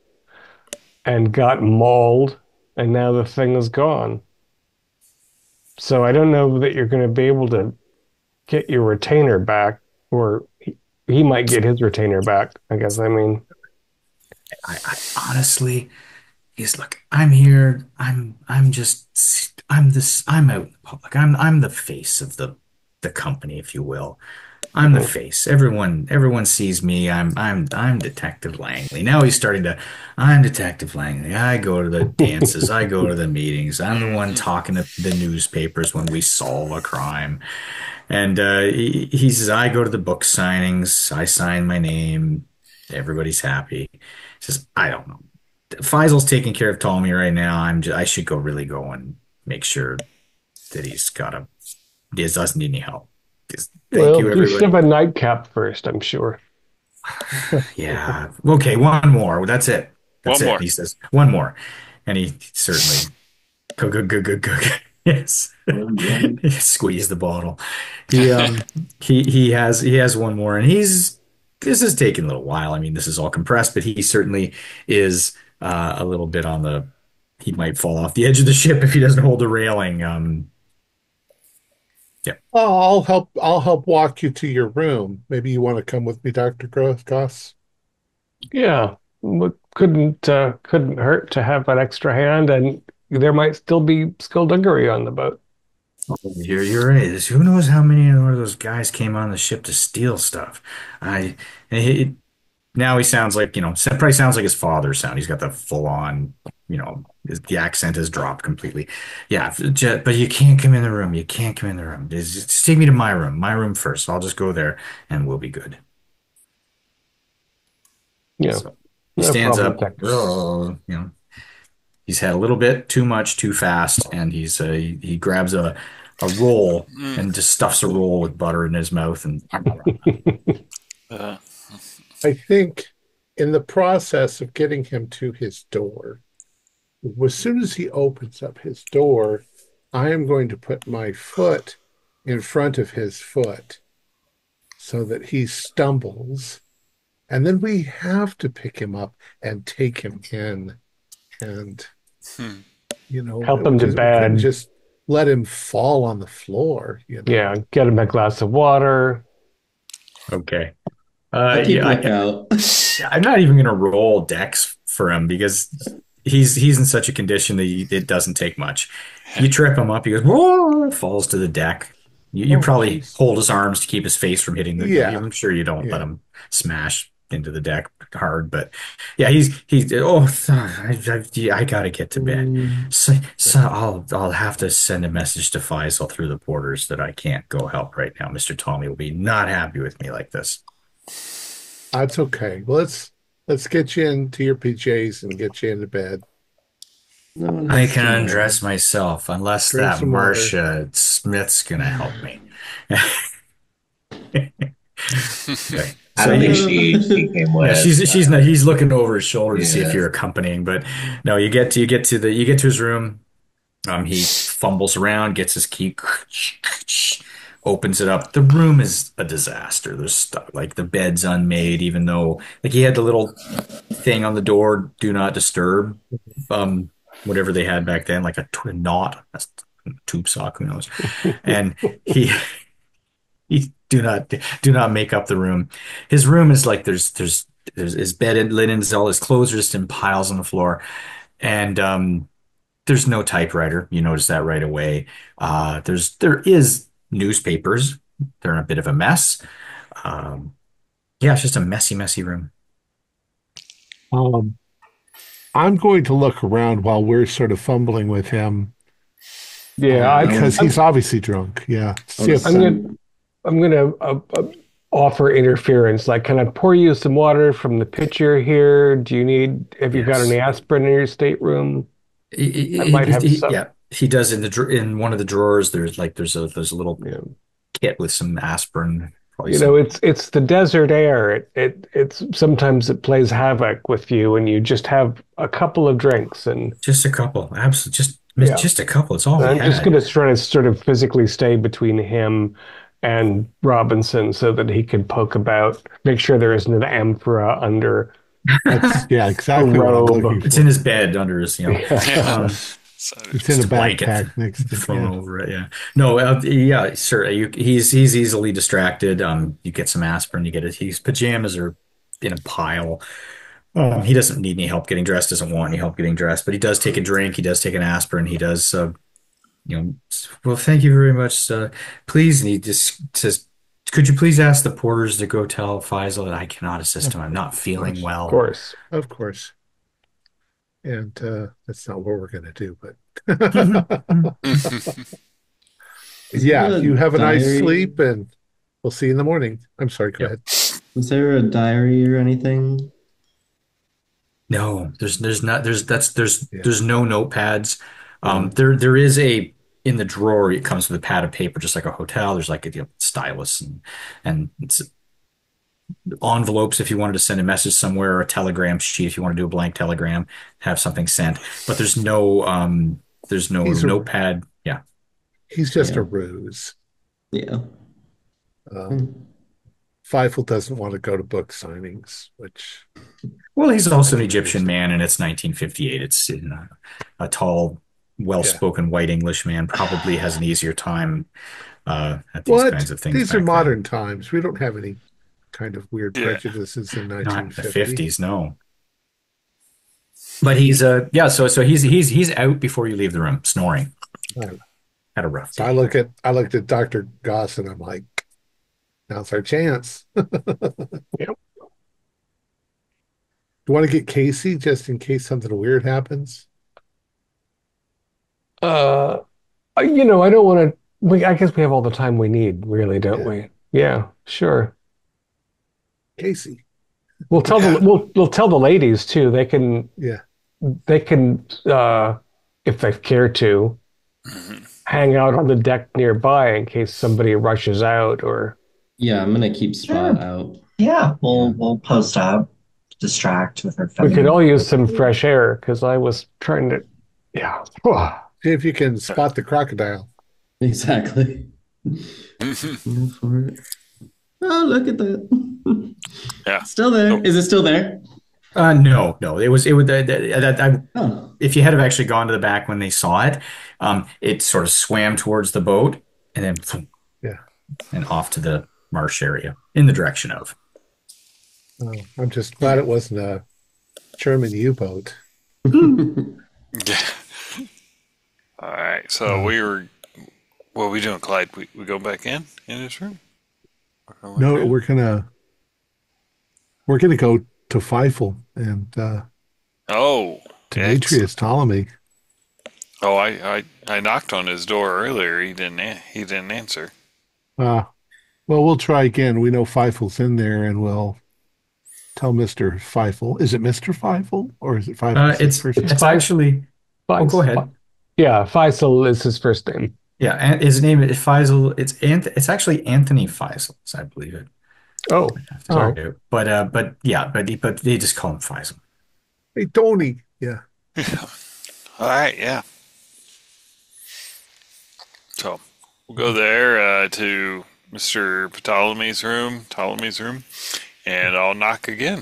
and got mauled, and now the thing is gone. So I don't know that you're going to be able to get your retainer back, or he might get his retainer back, I guess. I mean, I honestly, look, I'm here. I'm out in the public. I'm the face of the company, if you will. I'm the mhm. face. Everyone sees me. I'm Detective Langley. Now he's starting to. I'm Detective Langley. I go to the dances. I go to the meetings. I'm the one talking to the newspapers when we solve a crime. And he says, I go to the book signings. I sign my name. Everybody's happy. He says, I don't know. Faisal's taking care of Ptolemy right now. I should go really go and make sure that he doesn't need any help. Thank you, Well, you should have everybody. a nightcap first, I'm sure. Yeah. Okay, one more. That's it. That's One it. more. He says, one more. And he certainly go, go, go, go, go. Yes. He squeezed the bottle. He he has one more, and he's this is taking a little while. I mean, this is all compressed, but he certainly is a little bit on the he might fall off the edge of the ship if he doesn't hold the railing. Yeah. Oh, I'll help walk you to your room. Maybe you want to come with me, Dr. Goss? Yeah, couldn't hurt to have an extra hand, and there might still be skullduggery on the boat. You're right. Who knows how many of those guys came on the ship to steal stuff? I he, Now he sounds like, probably sounds like his father sound. He's got the full on, the accent has dropped completely. Yeah, but you can't come in the room. You can't come in the room. Just take me to my room first. I'll just go there and we'll be good. Yeah, So he no stands problem, up. Detective. Oh, he's had a little bit too much, too fast, and he grabs a roll Mm. and just stuffs a roll with butter in his mouth and Uh, I think in the process of getting him to his door, as soon as he opens up his door, I am going to put my foot in front of his foot so that he stumbles. And then we have to pick him up and take him in. And, hmm. Help him to we couldn't bed. just let him fall on the floor. Yeah, get him a glass of water. okay. I'll keep Yeah, lookout. I'm not even going to roll dex for him because he's in such a condition that it doesn't take much. You trip him up, he goes, whoa, falls to the deck. You Oh, probably geez. hold his arms to keep his face from hitting Yeah, I'm sure you don't let yeah. him smash into the deck hard, but yeah, he's oh, I gotta get to bed. Mm, So I'll have to send a message to Faisal through the porters that I can't go help right now. Mr. Tommy will be not happy with me like this. That's okay. Let's get you into your PJs and get you into bed. no one I has can to know. undress myself unless Drink that some water. Marcia Smith's gonna help me. Okay. I So don't think you, she came yeah, with. she's not. He's looking over his shoulder to see if Yeah. you're accompanying, but no, you get to his room. He fumbles around, gets his key, opens it up. The room is a disaster. There's stuff like the bed's unmade, even though like he had the little thing on the door, do not disturb, whatever they had back then, like a knot, a tube sock, who knows? And he he do not make up the room. His room is like there's his bed and linens, all his clothes are just in piles on the floor, and there's no typewriter. You notice that right away. There is newspapers. They're in a bit of a mess. Um, yeah, it's just a messy, messy room. Um, I'm going to look around while we're sort of fumbling with him Yeah, Yeah, because he's I'm, obviously drunk. Yeah. I'll See just if I'm gonna, send. I'm gonna offer interference. Like, can I pour you some water from the pitcher here? Have you got any Yes. aspirin in your stateroom? I He, might have some. yeah, he does in one of the drawers. There's a little You know, kit with some aspirin, probably you know, some it's the desert air. It's sometimes it plays havoc with you, and you just have a couple of drinks, and just a couple. Absolutely, yeah. just a couple. It's all we I'm just had. gonna try to sort of physically stay between him and Robinson so that he can poke about, make sure there isn't an amphora under that's yeah, a exactly what I'm looking robe. It's in for. his bed under his, Yeah. um, So It's in a just a blanket backpack next to thrown yeah. over it. Yeah. No, yeah, sure. He's easily distracted. You get some aspirin, his pajamas are in a pile. He doesn't need any help getting dressed, doesn't want any help getting dressed, but he does take a drink. He does take an aspirin. He does, well, thank you very much. Please, and he just says, could you please ask the porters to go tell Faisal that I cannot assist him? I'm not Of feeling course. Of well. course. Of course. And that's not what we're going to do, but Is there yeah, a you have a nice diary? sleep and we'll see you in the morning. I'm sorry, go Yep. ahead. Was there a diary or anything? No, there's not, Yeah. there's no notepads. There is in the drawer, it comes with a pad of paper, just like a hotel. There's like a stylus and it's envelopes if you wanted to send a message somewhere, or a telegram sheet if you want to do a blank telegram, have something sent. But there's no He's a notepad. Yeah. he's just a Yeah. ruse. Yeah. Um, Feifel doesn't want to go to book signings, which Well, he's I also an can Egyptian understand. man, and it's 1958. It's a tall, Yeah. well-spoken white English man probably has an easier time at these What? kinds of things These are back then. modern times. We don't have any kind of weird Yeah. prejudices in Not in the 1950. 50s, no. But he's yeah, so he's out before you leave the room, snoring. Uh, Had a rough So day. I looked at Dr. Goss and I'm like, now's our chance. Yep. You want to get Casey just in case something weird happens? Uh, I don't want to. I guess we have all the time we need, really, don't Yeah. we? Yeah, sure. Casey. Yeah. We'll tell the ladies too. Yeah. They can if they care to Mhm. hang out on the deck nearby in case somebody rushes out or Yeah, I'm gonna keep Spot Sure. out. Yeah, Yeah. we'll post up, distract with her we could feminine. all use some fresh air because I was trying to, yeah. See if you can spot the crocodile. Exactly. Go for it. Oh, look at that. Yeah. Still there. Is it still there? No. It would Oh. if you had have actually gone to the back when they saw it, it sort of swam towards the boat and then thump, Yeah. and off to the marsh area in the direction of. Oh, I'm just glad it wasn't a German U-boat. Yeah. All right. So Uh, what are we doing, Clyde? We go back in his room? We're gonna look no, around? we're gonna go to Feifel and Oh, excellent. Demetrius Ptolemy. Oh, I knocked on his door earlier. He didn't answer. Uh, well, we'll try again. We know Feifel's in there, and we'll tell Mr. Feifel. Is it Mr. Feifel or is it Feifel's his It's first name? it's actually. Oh, go ahead. Yeah, Faisal is his first name. Yeah, and his name is Faisal. It's actually Anthony Faisal, I believe it. Oh, I have to sorry. check it out. But yeah, but they just call him Faisal. Hey, Tony. Yeah. All right. Yeah. So we'll go there to Mr. Ptolemy's room, and I'll knock again.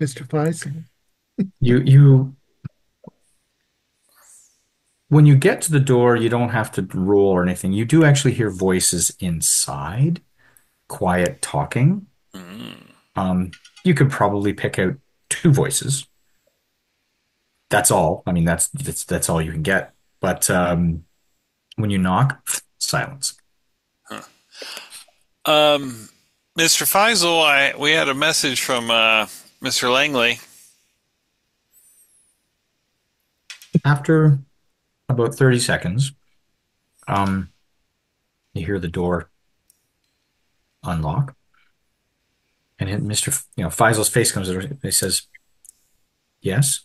Mr. Feifel. You when you get to the door, you don't have to roll or anything. You do actually hear voices inside, quiet talking. Mm. You could probably pick out two voices. That's all. I mean, that's all you can get. But when you knock, silence. Huh. Mr. Faisal, we had a message from Mr. Langley. After about 30 seconds, um, you hear the door unlock, and Faisal's face comes out. And he says, "Yes."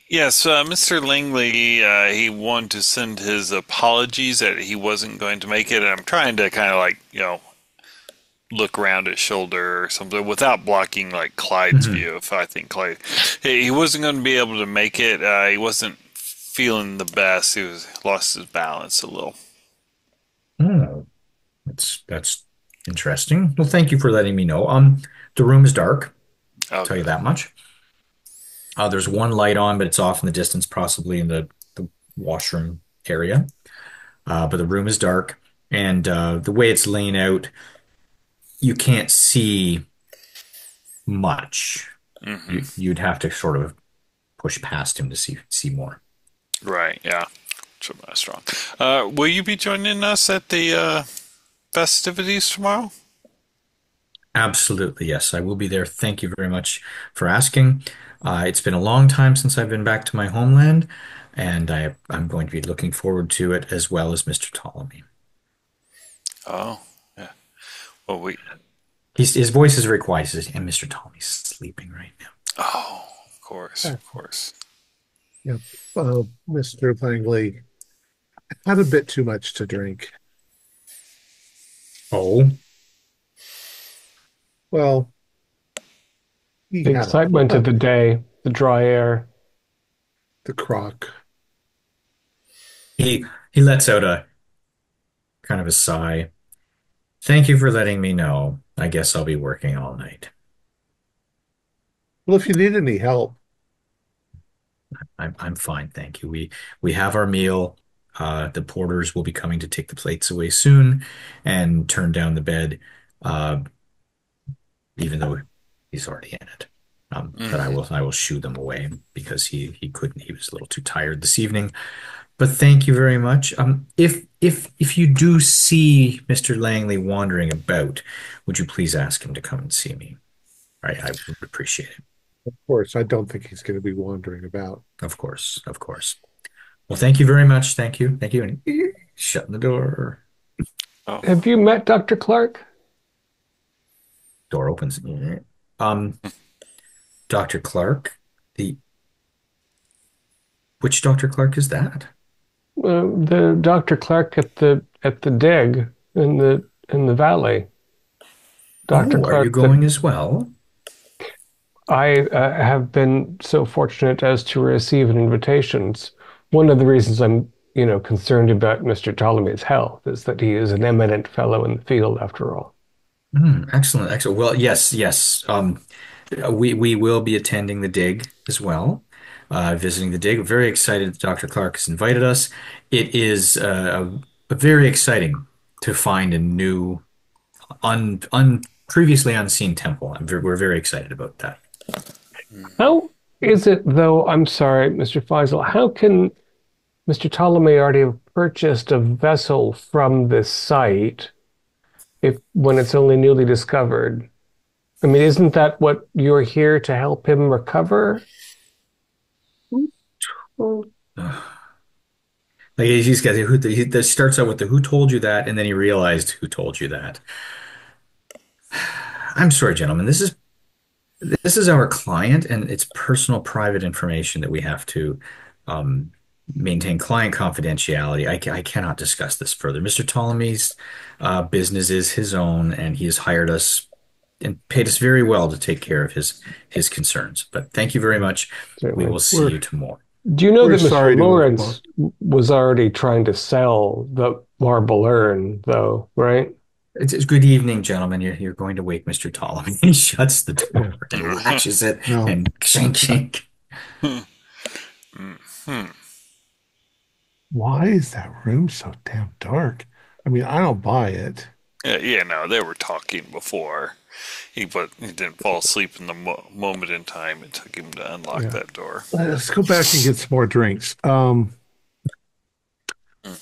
Yes, Mr. Langley, he wanted to send his apologies that he wasn't going to make it. And I'm trying to kind of look around his shoulder or something without blocking like Clyde's Mhm. view. If I think Clyde, he wasn't going to be able to make it. He wasn't feeling the best. He lost his balance a little. Oh, that's interesting. Well, thank you for letting me know. The room is dark. I'll tell Okay. you that much. There's one light on, but it's off in the distance, possibly in the washroom area. But the room is dark, and the way it's laying out, you can't see much. Hmm. You'd have to sort of push past him to see more. Right. Yeah. So that's strong. Will you be joining us at the festivities tomorrow? Absolutely, yes. I will be there. Thank you very much for asking. It's been a long time since I've been back to my homeland, and I'm going to be looking forward to it as well as Mr. Ptolemy. Oh, yeah. Well, His voice is very quiet. He says, and Mr. Ptolemy's sleeping right now. Oh, of course, of course. Yeah. Mr. Langley had a bit too much to drink. Oh, Well, he The had excitement of a the day, the dry air. the crock. he lets out a kind of a sigh. Thank you for letting me know. I guess I'll be working all night. Well, if you need any help, I'm fine, thank you. We have our meal. The porters will be coming to take the plates away soon and turn down the bed, uh, even though he's already in it. But Hmm. I will shoo them away because he couldn't. He was a little too tired this evening. But thank you very much. If you do see Mr. Langley wandering about, would you please ask him to come and see me? I would appreciate it. of course, I don't think he's going to be wandering about. Of course, of course. Well, thank you very much. Thank you. And shutting the door. Oh, Have you met Dr. Clark? Door opens. Um, Dr. Clark. The Which Dr. Clark is that? The Dr. Clark at the dig in the valley. Dr. Oh, are you Clark that going as well? I have been so fortunate as to receive an invitations. One of the reasons I'm, concerned about Mr. Ptolemy's health is that he is an eminent fellow in the field after all. Excellent, excellent. Well, yes, yes. We will be attending the dig as well, visiting the dig. We're very excited that Dr. Clark has invited us. It is very exciting to find a new, previously unseen temple. We're very excited about that. How is it, though? I'm sorry, Mr. Faisal. How can Mr. Ptolemy already have purchased a vessel from this site if when it's only newly discovered? I mean, isn't that what you're here to help him recover? Like he's got that starts out with the who told you that, and then he realized who told you that. I'm sorry, gentlemen. This is our client, and it's personal, private information that we have to um, maintain client confidentiality. I cannot discuss this further. Mr. Ptolemy's business is his own, and he has hired us and paid us very well to take care of his concerns. But thank you very much. We Certainly. will see We're you tomorrow. Do you know we're that Mr. sorry to have Lawrence was already trying to sell the marble urn, though, right? It's good evening, gentlemen. You're going to wake Mr. Ptolemy. He shuts the door yeah. and latches it No. and shink shink. hmm. Why is that room so damn dark? I mean, I don't buy it. Yeah, no, they were talking before. He didn't fall asleep in the moment in time. It took him to unlock Yeah. that door. Let's go back and get some more drinks.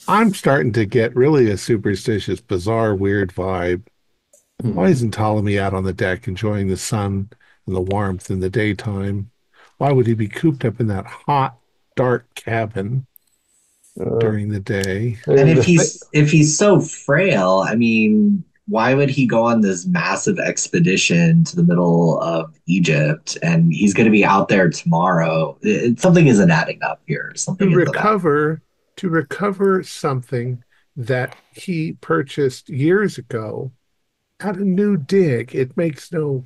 I'm starting to get really a superstitious, bizarre, weird vibe. Why Hmm. isn't Ptolemy out on the deck enjoying the sun and the warmth in the daytime? Why would he be cooped up in that hot, dark cabin Uh, during the day? And the th if he's so frail, I mean, why would he go on this massive expedition to the middle of Egypt and he's going to be out there tomorrow? Something isn't adding up here. To Something isn't adding. recover something that he purchased years ago at a new dig. It makes no,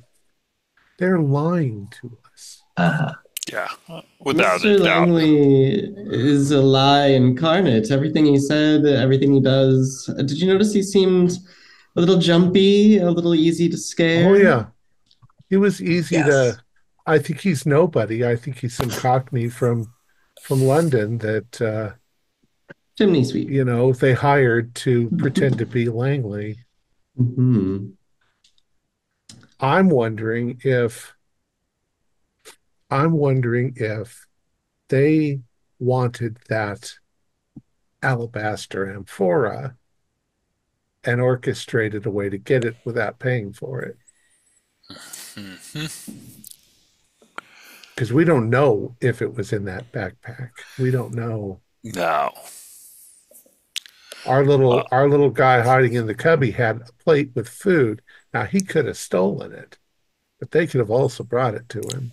they're lying to us. Uh, Yeah, without a Mr. doubt. Langley is a lie incarnate. Everything he said, everything he does. Did you notice he seemed a little jumpy, a little easy to Oh scare? yeah, he was easy yes. to. I think he's nobody. I think he's some cockney from London that Chimney sweep. they hired to pretend to be Langley. Hmm. I'm wondering if I'm wondering if they wanted that alabaster amphora and orchestrated a way to get it without paying for it. Hmm. Because we don't know if it was in that backpack. We don't know. No. Our Uh, little guy hiding in the cubby had a plate with food. Now he could have stolen it, but they could have also brought it to him.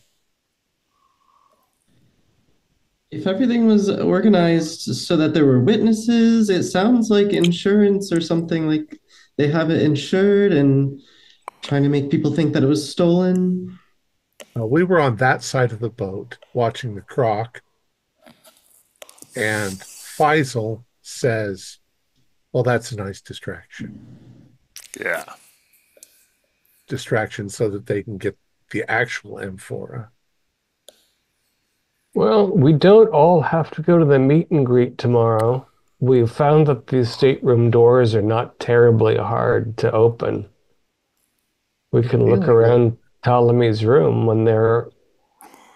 If everything was organized so that there were witnesses, it sounds like insurance or something like they have it insured and trying to make people think that it was stolen. We were on that side of the boat watching the croc, and Faisal says, well, that's a nice distraction. Yeah. Distraction so that they can get the actual amphora. Well, we don't all have to go to the meet and greet tomorrow. We've found that these stateroom doors are not terribly hard to open. We can look Feeling that around Ptolemy's room when they're,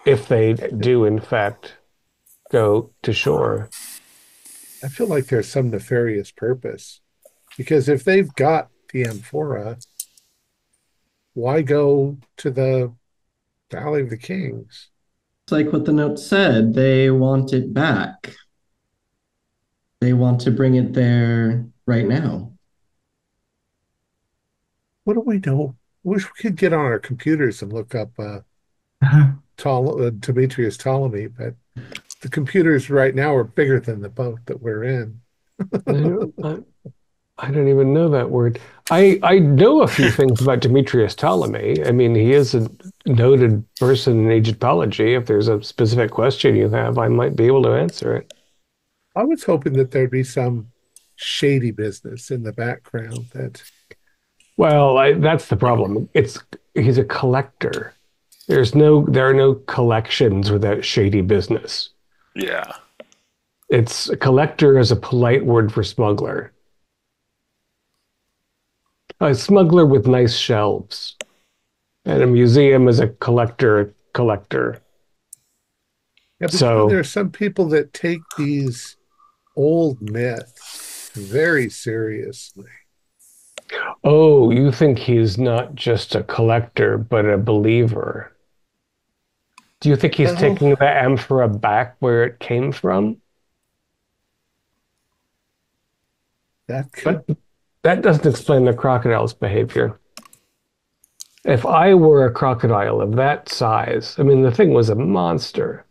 if they do in fact go to shore. I feel like there's some nefarious purpose because if they've got the amphora, why go to the Valley of the Kings? It's like what the note said. They want it back. They want to bring it there right now. What do we know? Wish we could get on our computers and look up Demetrius Ptolemy, but the computers right now are bigger than the boat that we're in. I don't, I don't even know that word. I know a few things about Demetrius Ptolemy. I mean, he is a noted person in Egyptology. If there's a specific question you have, I might be able to answer it. I was hoping that there'd be some shady business in the background that Well, that's the problem. He's a collector. There are no collections without shady business. Yeah. It's a collector is a polite word for smuggler. A smuggler with nice shelves. And a museum is a collector. yeah, but So, there are some people that take these old myths very seriously. oh, you think he's not just a collector, but a believer? Do you think he's Well, taking the amphora back where it came from? that could But that doesn't explain the crocodile's behavior. If I were a crocodile of that size, I mean, the thing was a monster.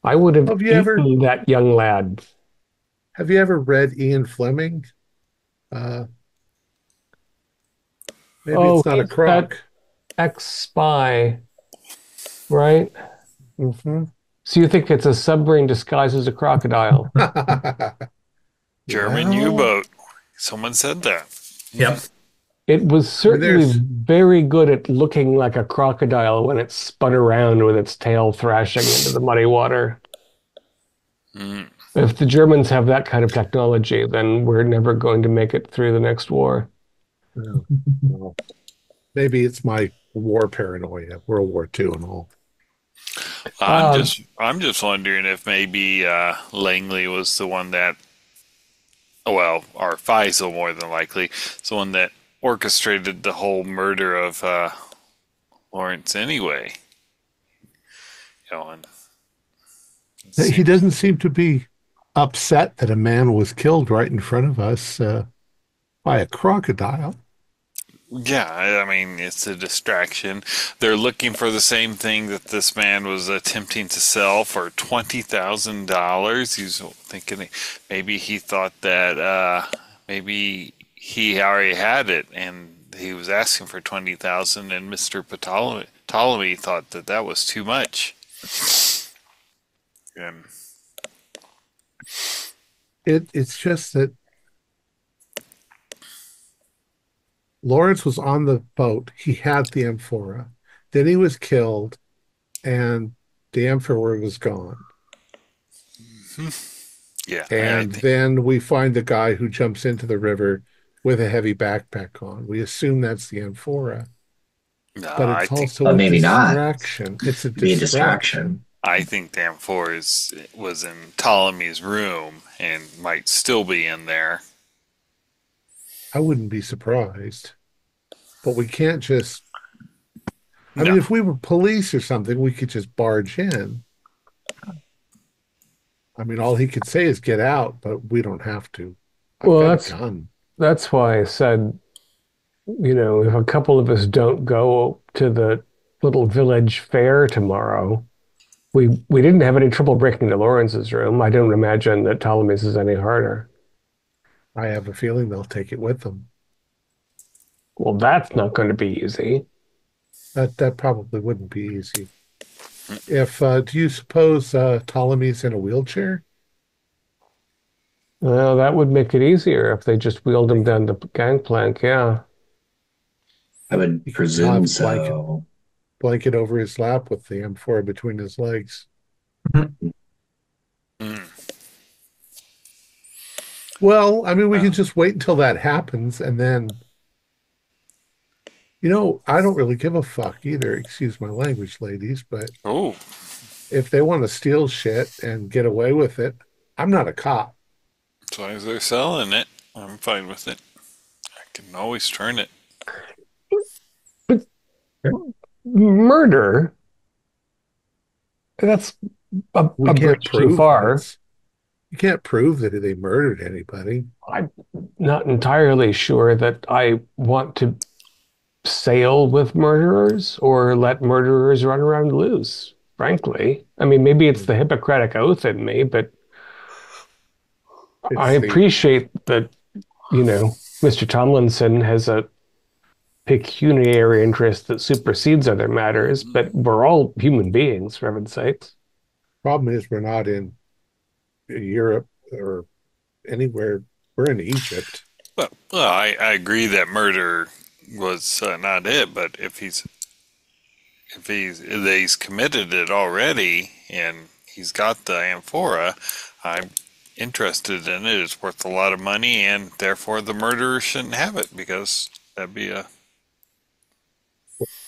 I would have eaten that young lad. have you ever read Ian Fleming? Uh, maybe Oh, it's not a he's that croc. ex-spy, right? Hmm. So you think it's a submarine disguised as a crocodile? German Well, U-boat. Someone said that. Yep. It was I mean, certainly very good at looking like a crocodile when it spun around with its tail thrashing into the muddy water. Mm. If the Germans have that kind of technology, then we're never going to make it through the next war. well, maybe it's my war paranoia, World War II and all. Um, I'm just wondering if maybe Langley was the one that, well, or Faisal more than likely, is the one that orchestrated the whole murder of Lawrence anyway. You know, and He doesn't seem to be upset that a man was killed right in front of us by a crocodile. yeah, I mean, it's a distraction. They're looking for the same thing that this man was attempting to sell for $20,000. He's thinking maybe he thought that maybe he already had it, and he was asking for 20,000, and Mr. Ptolemy thought that that was too much. And It's just that Lawrence was on the boat. He had the amphora. Then he was killed, and the amphora was gone. yeah, I And think then we find the guy who jumps into the river with a heavy backpack on. We assume that's the amphora, no, but I it's think also But a maybe not. distraction. It's a Be a distraction. distraction. I think Dan Four was in Ptolemy's room and might still be in there. I wouldn't be surprised. But we can't just, I No, mean, if we were police or something, we could just barge in. I mean, all he could say is get out, but we don't have to. I've well, got a gun. that's why I said, if a couple of us don't go to the little village fair tomorrow, We didn't have any trouble breaking into Lawrence's room. I don't imagine that Ptolemy's is any harder. I have a feeling they'll take it with them. Well, that's not going to be easy. That probably wouldn't be easy. If do you suppose Ptolemy's in a wheelchair? Well, that would make it easier if they just wheeled him down the gangplank. Yeah. I would He could presume have so. blanket over his lap with the amphora between his legs. Mhm. Mm. Well, I mean, we Wow. can just wait until that happens, and then, I don't really give a fuck either. Excuse my language, ladies, but Oh, if they want to steal shit and get away with it, I'm not a cop. as long as they're selling it, I'm fine with it. I can always turn it. But murder, that's We a can't bridge too prove far. you can't prove that they murdered anybody. I'm not entirely sure that I want to sail with murderers or let murderers run around loose, frankly. I mean, maybe it's the Hippocratic Oath in me, but I It's the appreciate that, Mr. Tomlinson has a pecuniary interest that supersedes other matters, but we're all human beings, for heaven's sakes. problem is we're not in Europe or anywhere. We're in Egypt. Well, I agree that murder was not it, but if he's committed it already and he's got the amphora, I'm interested in it. It's worth a lot of money, and therefore the murderer shouldn't have it because that'd be a.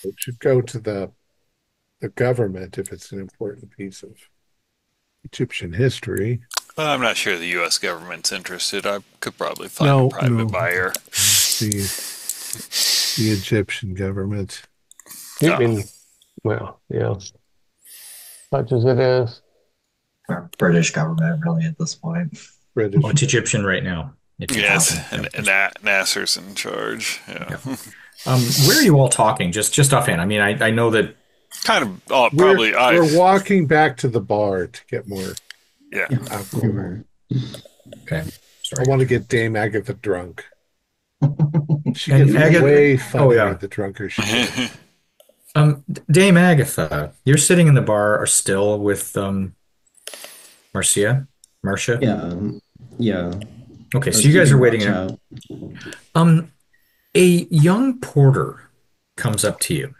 It should go to the government if it's an important piece of Egyptian history. Well, I'm not sure the U.S. government's interested. I could probably find No, a private no. buyer. The the Egyptian government. I Oh. mean, well, yeah, such as it is. Or British government, really, at this point. British. Oh, it's Egyptian right now. Yes, Yeah. and Nasser's in charge. Yeah. Where are you all talking? Just offhand. I mean, I know that. Kind of, oh, We're, probably. we're walking back to the bar to get more Yeah. alcohol. Okay, I sorry. want to get Dame Agatha drunk. She And gets Agatha- way funnier yeah. the drunker she gets. Dame Agatha, you're sitting in the bar or still with Marcia? Yeah. Okay, I so was you guys are keeping waiting. watch out. A young porter comes up to you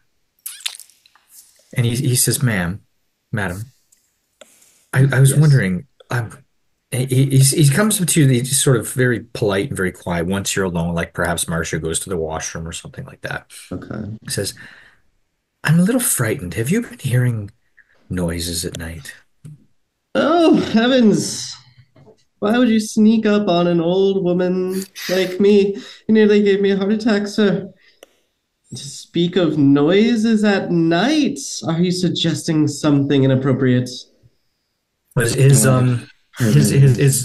and he says, madam, I was Yes. wondering, he comes up to you, he's sort of very polite and very quiet once you're alone, like perhaps Marcia goes to the washroom or something like that. Okay. He says, I'm a little frightened. Have you been hearing noises at night? Oh, heavens. Why would you sneak up on an old woman like me? You nearly gave me a heart attack, sir. To speak of noises at night, are you suggesting something inappropriate? But his Heavens.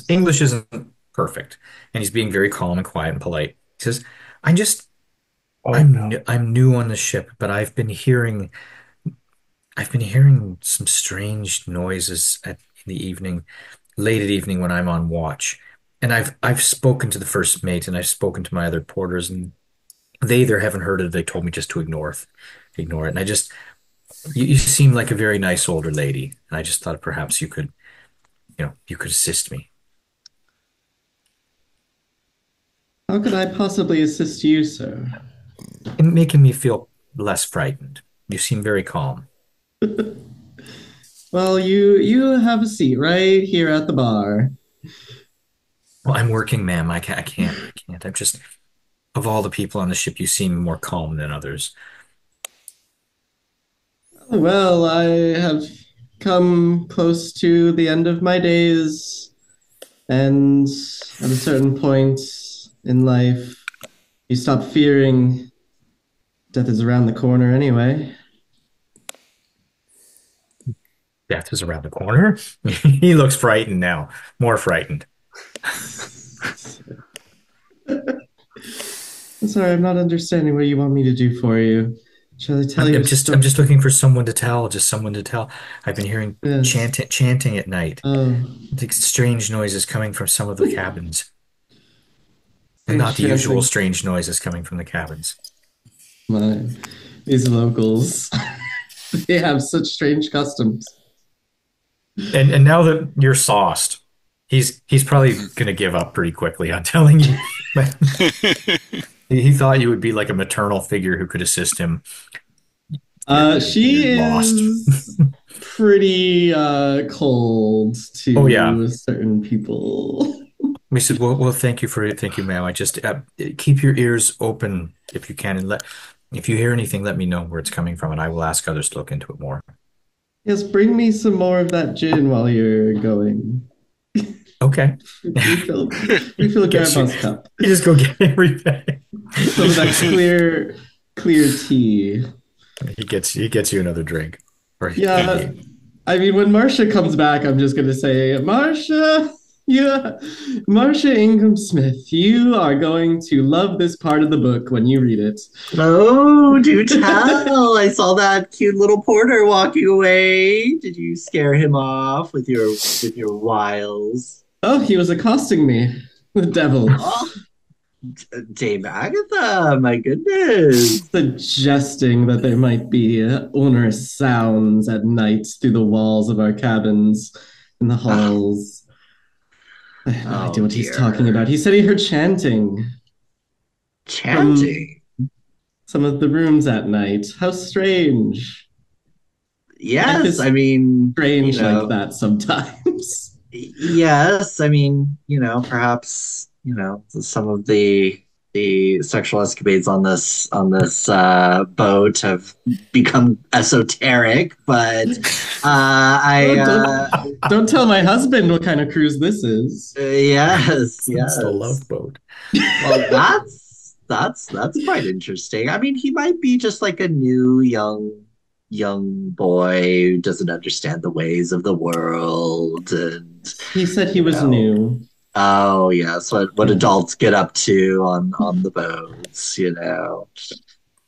English isn't perfect, and he's being very calm and quiet and polite. He says, "I'm just Oh no. I'm new on the ship, but I've been hearing some strange noises in the evening, late at evening when I'm on watch. And I've spoken to the first mate and I've spoken to my other porters, and they either haven't heard it, they told me just to ignore it. And you seem like a very nice older lady, and I just thought perhaps you could assist me." How could I possibly assist you, sir? In making me feel less frightened. You seem very calm. Well, you have a seat right here at the bar. Well, I'm working, ma'am. I can't. I'm just, of all the people on the ship, you seem more calm than others. Well, I have come close to the end of my days, and at a certain point in life, you stop fearing death is around the corner anyway. Death is around the corner. He looks frightened now, more frightened. Sorry, I'm not understanding what you want me to do for you. Shall I tell I'm, you I'm a just story? I'm just looking for someone to tell, just someone to tell. I've been hearing Yes. chanting at night. Oh, Like strange noises coming from some of the cabins. And some not the usual chanting. strange noises coming from the cabins. My, these locals, they have such strange customs. And now that you're sauced, he's probably gonna give up pretty quickly on telling you. But he thought you would be like a maternal figure who could assist him. She You're lost. is pretty cold Oh yeah. to certain people. We said, well, thank you, ma'am. I just keep your ears open if you can, and if you hear anything, let me know where it's coming from, and I will ask others to look into it more. Yes, bring me some more of that gin while you're going. Okay. Refill Get you. Grandma's cup. You just go get everything. Some of that clear tea. He gets you another drink. Or Yeah, I mean, when Marcia comes back, I'm just gonna say, Marcia, yeah, Marcia Ingham Smith, you are going to love this part of the book when you read it. Oh, do tell. I saw that cute little porter walking away. Did you scare him off with your wiles? Oh, he was accosting me, the devil, Oh, Dame Agatha, my goodness. suggesting that there might be onerous sounds at night through the walls of our cabins in the halls. I have no idea Oh what he's talking dear. about. He said he heard chanting from Chanting. some of the rooms at night. How strange. Life Yes, I is mean, strange like that sometimes. yes, I mean, perhaps, some of the sexual escapades on this boat have become esoteric, but Oh, I don't tell my husband what kind of cruise this is. yes, it's the yes. love boat. Well, that's quite interesting. I mean, he might be just like a new young boy who doesn't understand the ways of the world, and He said he you was know, new. oh yes, what Yeah. adults get up to on the boats.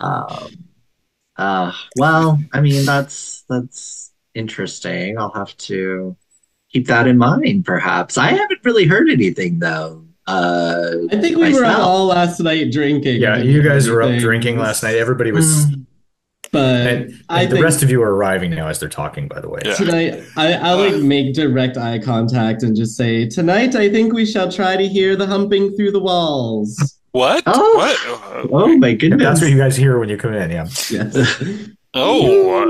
Um, well, I mean, that's interesting. I'll have to keep that in mind, perhaps. I haven't really heard anything though, I think we were up myself. all last night drinking. Yeah, Didn't you hear guys were up anything. drinking last night. Everybody was, But I and the rest think of you are arriving now as they're talking, by the way. Yeah. tonight I'll like make direct eye contact and just say, tonight I think we shall try to hear the humping through the walls. What? Oh, What? oh my And that's what goodness. you guys hear when you come in, yeah. Yes. Oh,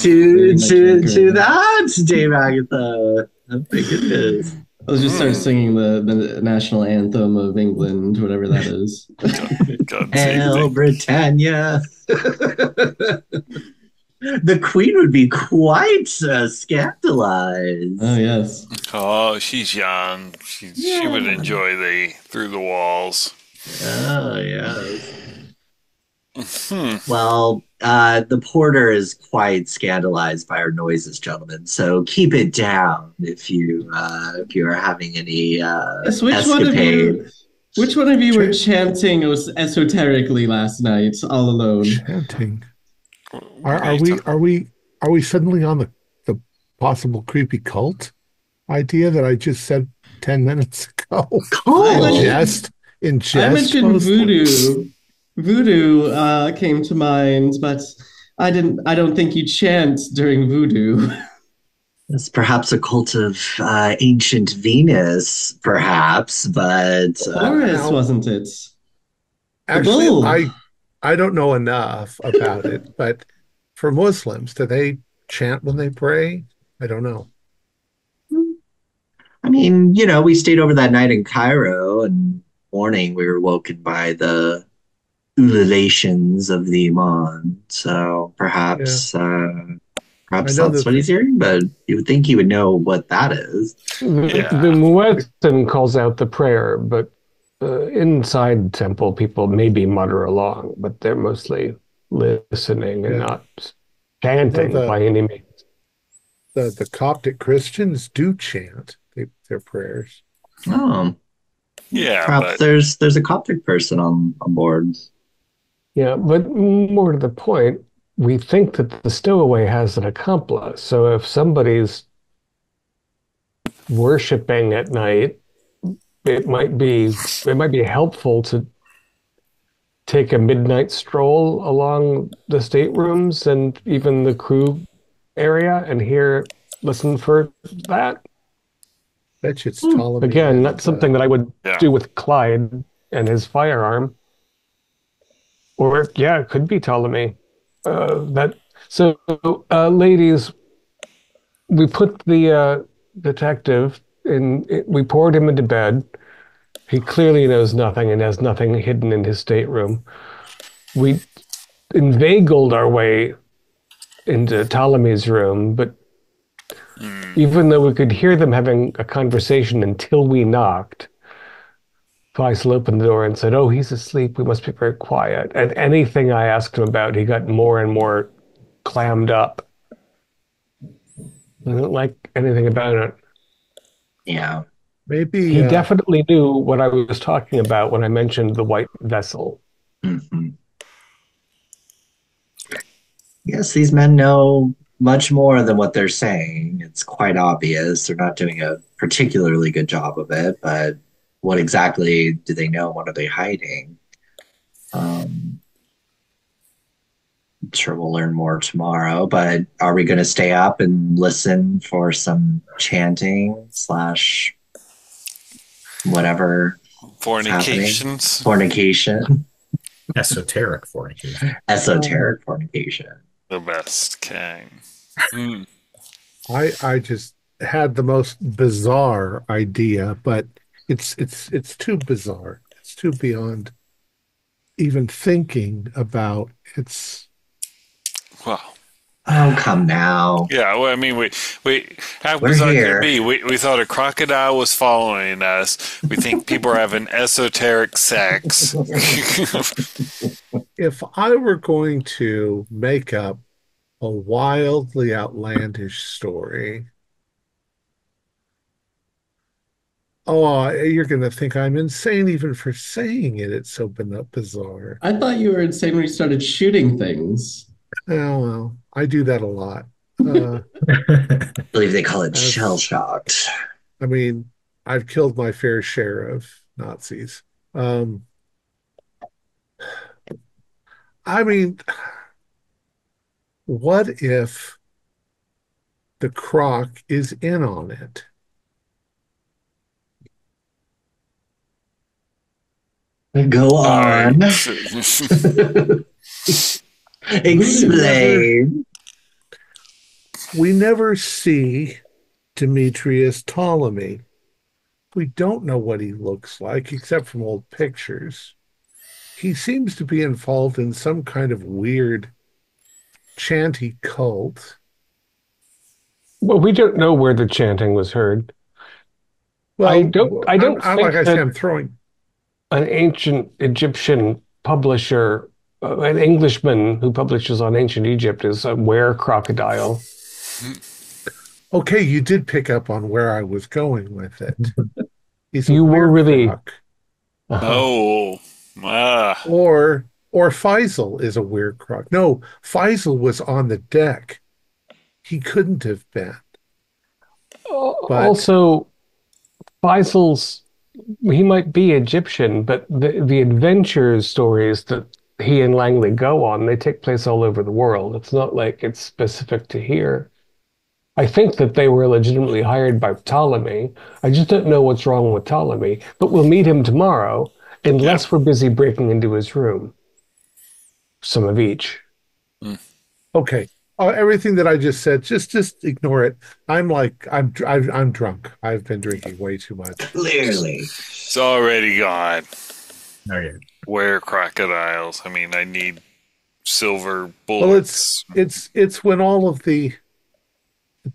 To that, Dame Agatha. Oh my goodness. I'll just start singing the national anthem of England, whatever that is. God save Hail thee. Britannia. The Queen would be quite scandalized. Oh yes. Oh, she's young. She would enjoy the through the walls. Oh, yes. Hmm. Well, the porter is quite scandalized by our noises, gentlemen. So keep it down if you are having any Yes, escapade. which one of you were chanting esoterically last night all alone? Chanting. What Are you we talking- are we suddenly on the possible creepy cult idea that I just said 10 minutes ago? Cool. In I jest mentioned mostly. voodoo. Voodoo came to mind, but I don't think you chant during voodoo. It's perhaps a cult of ancient Venus, perhaps, but Horus, Now, wasn't it? The actually, bull. I don't know enough about it, but for Muslims, do they chant when they pray? I don't know. I mean, we stayed over that night in Cairo, and morning we were woken by the ululations of the Iman. So perhaps I perhaps know that's that what he's hearing, but you would think he would know what that is. The Muezzin calls out the prayer, but inside temple, people maybe mutter along, but they're mostly listening and Yeah. not chanting Well, by any means. the Coptic Christians do chant their prayers. Oh, Yeah, perhaps but there's a Coptic person on board. Yeah, but more to the point, we think that the stowaway has an accomplice. So if somebody's worshiping at night, it might be helpful to take a midnight stroll along the staterooms and even the crew area and listen for that. Bet you it's Ptolemy Again, not and something that I would Yeah. do with Clyde and his firearm. Or yeah, it could be Ptolemy. That so, ladies, we put the detective in. We poured him into bed. He clearly knows nothing and has nothing hidden in his stateroom. We inveigled our way into Ptolemy's room, but even though we could hear them having a conversation until we knocked, Faisal opened the door and said, "Oh, he's asleep. We must be very quiet." And anything I asked him about, he got more and more clammed up. I didn't like anything about it. Yeah. maybe He definitely knew what I was talking about when I mentioned the white vessel. Hmm. Yes, these men know much more than what they're saying. It's quite obvious. They're not doing a particularly good job of it, but what exactly do they know? What are they hiding? Um, I'm sure we'll learn more tomorrow, but are we going to stay up and listen for some chanting slash whatever is happening? Fornications. Fornication, Esoteric fornication. esoteric fornication. The best king. Mm. I just had the most bizarre idea, but it's too bizarre. It's too beyond even thinking about. It's Well, Oh, come now. yeah. Well, I mean, how We're bizarre could it here. be? We thought a crocodile was following us. We think people are having esoteric sex. if I were going to make up a wildly outlandish story, oh, you're going to think I'm insane even for saying it. It's so bizarre. I thought you were insane when you started shooting things. Oh, well, I do that a lot. Uh, I believe they call it shell as shocked. I mean, I've killed my fair share of Nazis. Um, I mean, what if the croc is in on it? Go All right. on. Never. Explain. We never see Demetrius Ptolemy. We don't know what he looks like except from old pictures. He seems to be involved in some kind of weird chanty cult. Well, we don't know where the chanting was heard. I Well, don't. I don't like think I say, that I'm throwing. an ancient Egyptian publisher, an Englishman who publishes on ancient Egypt, is a were crocodile. Okay, you did pick up on where I was going with it. He's a You were weird really. croc. Uh-huh. Oh. Ah. Or Faisal is a weird croc. No, Faisal was on the deck. He couldn't have been. But Also, Faisal's he might be Egyptian, but the adventures stories that he and Langley go on, they take place all over the world. It's not like it's specific to here. I think that they were legitimately hired by Ptolemy. I just don't know what's wrong with Ptolemy, but we'll meet him tomorrow, Yeah. unless we're busy breaking into his room. Some of each. okay, everything that I just said, just ignore it. I'm drunk. I've been drinking way too much. Clearly. It's already gone. Okay. Where crocodiles? I mean, I need silver Well, bullets. it's when all of the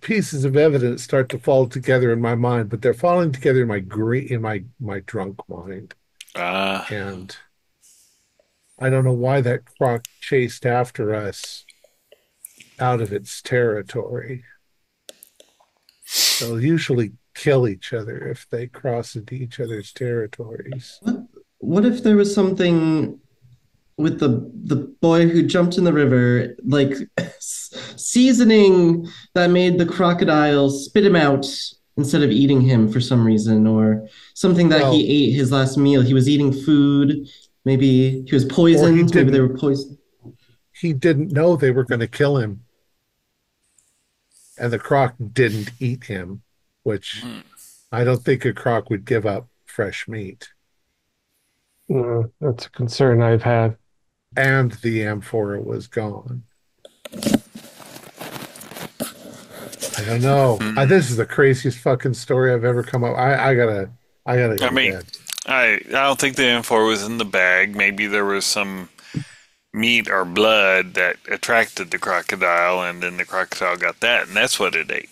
pieces of evidence start to fall together in my mind, but they're falling together in my drunk mind, Ah. and I don't know why that croc chased after us out of its territory. They'll usually kill each other if they cross into each other's territories. What if there was something with the boy who jumped in the river, like seasoning that made the crocodile spit him out instead of eating him for some reason, or something that Well, he ate his last meal. He was eating food. Maybe he was or poisoned. Maybe they were poisoned. he didn't know they were going to kill him, and the croc didn't eat him, which I don't think a croc would give up fresh meat. That's a concern I've had. And the amphora was gone. I don't know. This is the craziest fucking story I've ever come up. I gotta go I to mean, bed. I don't think the M4 was in the bag. Maybe there was some meat or blood that attracted the crocodile, and then the crocodile got that, and that's what it ate.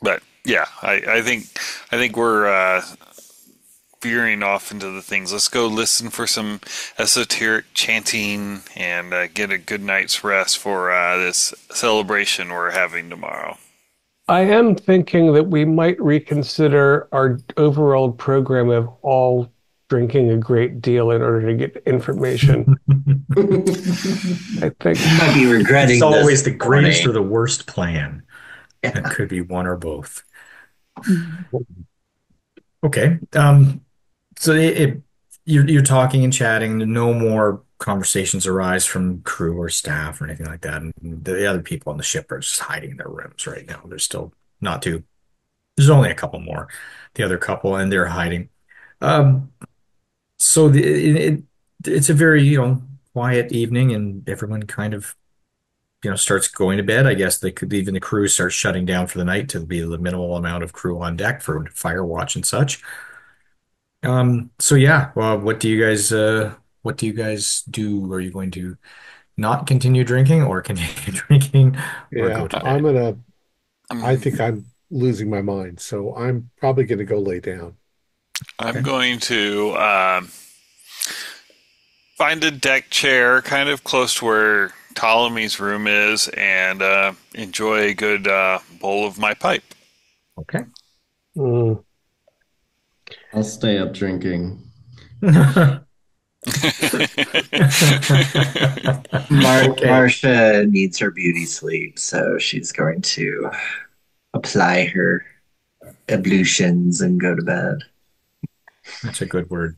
But yeah, I think we're veering off into the things. Let's go listen for some esoteric chanting and get a good night's rest for this celebration we're having tomorrow. I am thinking that we might reconsider our overall program of all drinking a great deal in order to get information. I think You might be regretting It's always this the greatest or morning. the worst plan. It Yeah. could be one or both. Okay. So you're talking and chatting. No more conversations arise from crew or staff or anything like that. And the other people on the ship are just hiding in their rooms right now. There's still not too. There's only a couple more. The other couple, and they're hiding. Um, so it's a very, quiet evening, and everyone kind of, starts going to bed. I guess they could even the crew starts shutting down for the night to be the minimal amount of crew on deck for fire watch and such. So yeah, well, what do you guys do? Are you going to not continue drinking or continue drinking or go Yeah, to I, I'm bed? gonna. I I'm, think I'm losing my mind, so I'm probably gonna go lay down. I'm Okay. going to find a deck chair kind of close to where Ptolemy's room is and enjoy a good bowl of my pipe. Okay. mm, I'll stay up drinking. Okay. Marcia needs her beauty sleep, so she's going to apply her ablutions and go to bed. That's a good word.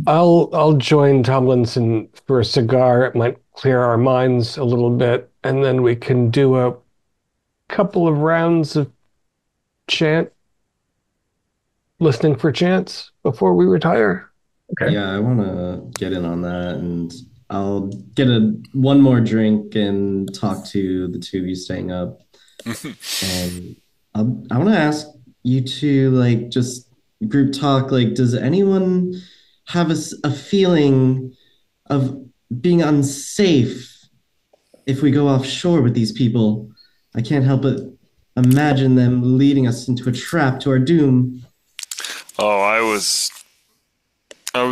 I'll join Tomlinson for a cigar. It might clear our minds a little bit, and then we can do a couple of rounds of chant, listening for chants before we retire. Okay. Yeah, I want to get in on that, and I'll get one more drink and talk to the two of you staying up. And I want to ask you to like just group talk. Like, does anyone have a feeling of being unsafe if we go offshore with these people? I can't help but imagine them leading us into a trap to our doom. Oh, I was a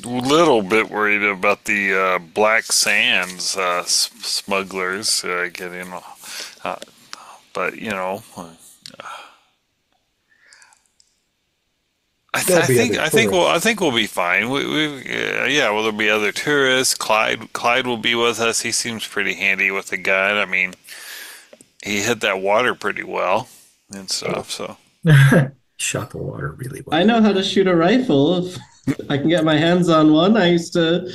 little bit worried about the Black Sands smugglers getting, but There'll be other I think tourists. we'll be fine. Yeah. Well, there'll be other tourists. Clyde will be with us. He seems pretty handy with a gun. I mean, he hit that water pretty well and stuff. So Shot the water really I well. know how to shoot a rifle if I can get my hands on one. I used to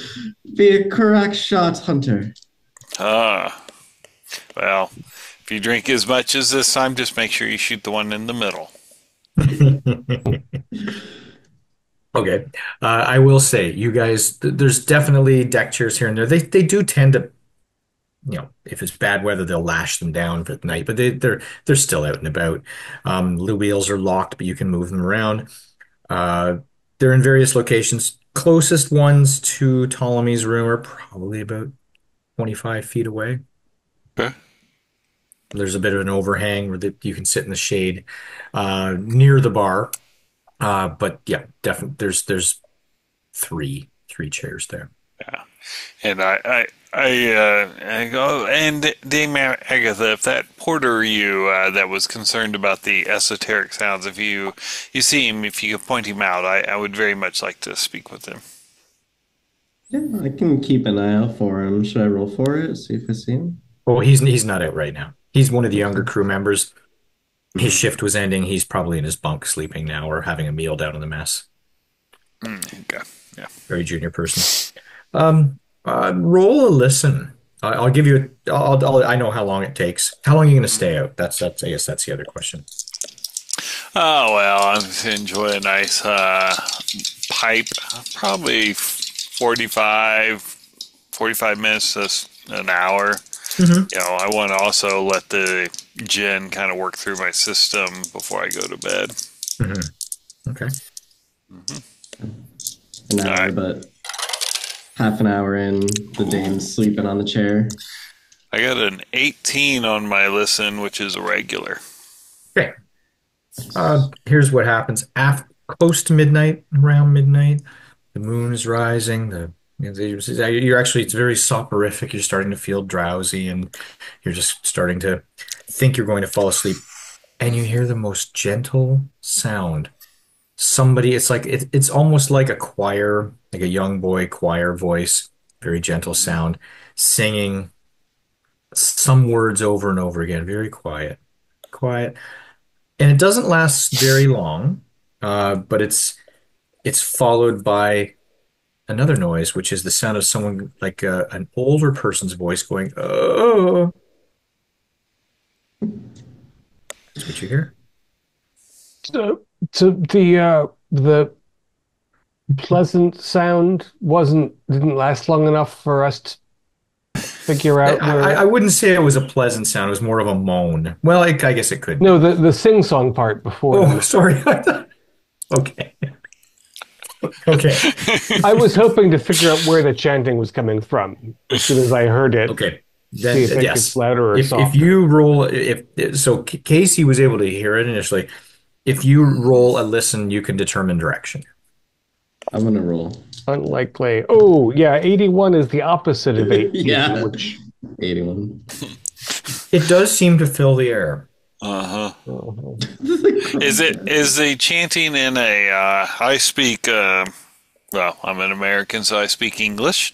be a crack shot hunter. ah, well, if you drink as much as this time, just make sure you shoot the one in the middle. Okay. I will say, you guys, there's definitely deck chairs here and there. They do tend to, if it's bad weather, they'll lash them down for the night, but they're still out and about. The wheels are locked, but you can move them around. Uh, they're in various locations. Closest ones to Ptolemy's room are probably about 25 feet away. Okay. There's a bit of an overhang where you can sit in the shade near the bar. But yeah, definitely there's three chairs there. Yeah. And I go, and Dame Agatha, if that porter you that was concerned about the esoteric sounds, if you see him, if you could point him out, I would very much like to speak with him. Yeah, I can keep an eye out for him. Should I roll for it? See if I see him. Well, he's not out right now. He's one of the younger Okay. crew members. His Mhm. shift was ending. He's probably in his bunk sleeping now or having a meal down in the mess. Okay. Yeah. Very junior person. Roll a listen. I'll give you. I know how long it takes. How long are you going to stay out? That's. I guess that's the other question. Oh, well, I'm just enjoy a nice pipe. Probably 45 minutes to an hour. Mm-hmm. I want to also let the gin kind of work through my system before I go to bed. Mm-hmm. Okay. An All hour, right. but half an hour in, the dame's sleeping on the chair. I got an 18 on my listen, which is a regular. Okay. Here's what happens after close to midnight, around midnight. The moon is rising. You're actually, it's very soporific. You're starting to feel drowsy and you're just starting to think you're going to fall asleep. And you hear the most gentle sound. It's like, it's almost like a choir, like a young boy choir voice, very gentle sound, singing some words over and over again, very quiet, quiet. And it doesn't last very long, but it's followed by another noise, which is the sound of someone like an older person's voice going, "Oh." That's what you hear. So, the pleasant sound didn't last long enough for us to figure I, out I, where. I wouldn't say it was a pleasant sound. It was more of a moan. Well, I guess it could No, be. the sing song part before Oh, them. sorry. Okay. Okay. I was hoping to figure out where the chanting was coming from as soon as I heard it. Okay. See Then if it gets yes. louder or If softer. you roll if so Casey was able to hear it initially. If you roll a listen, you can determine direction. I'm gonna roll. Unlikely. Oh, yeah, 81 is the opposite of 18, Yeah. which 81. It does seem to fill the air. Uh-huh. uh, Is the chanting in a I speak well, I'm an American, so I speak English,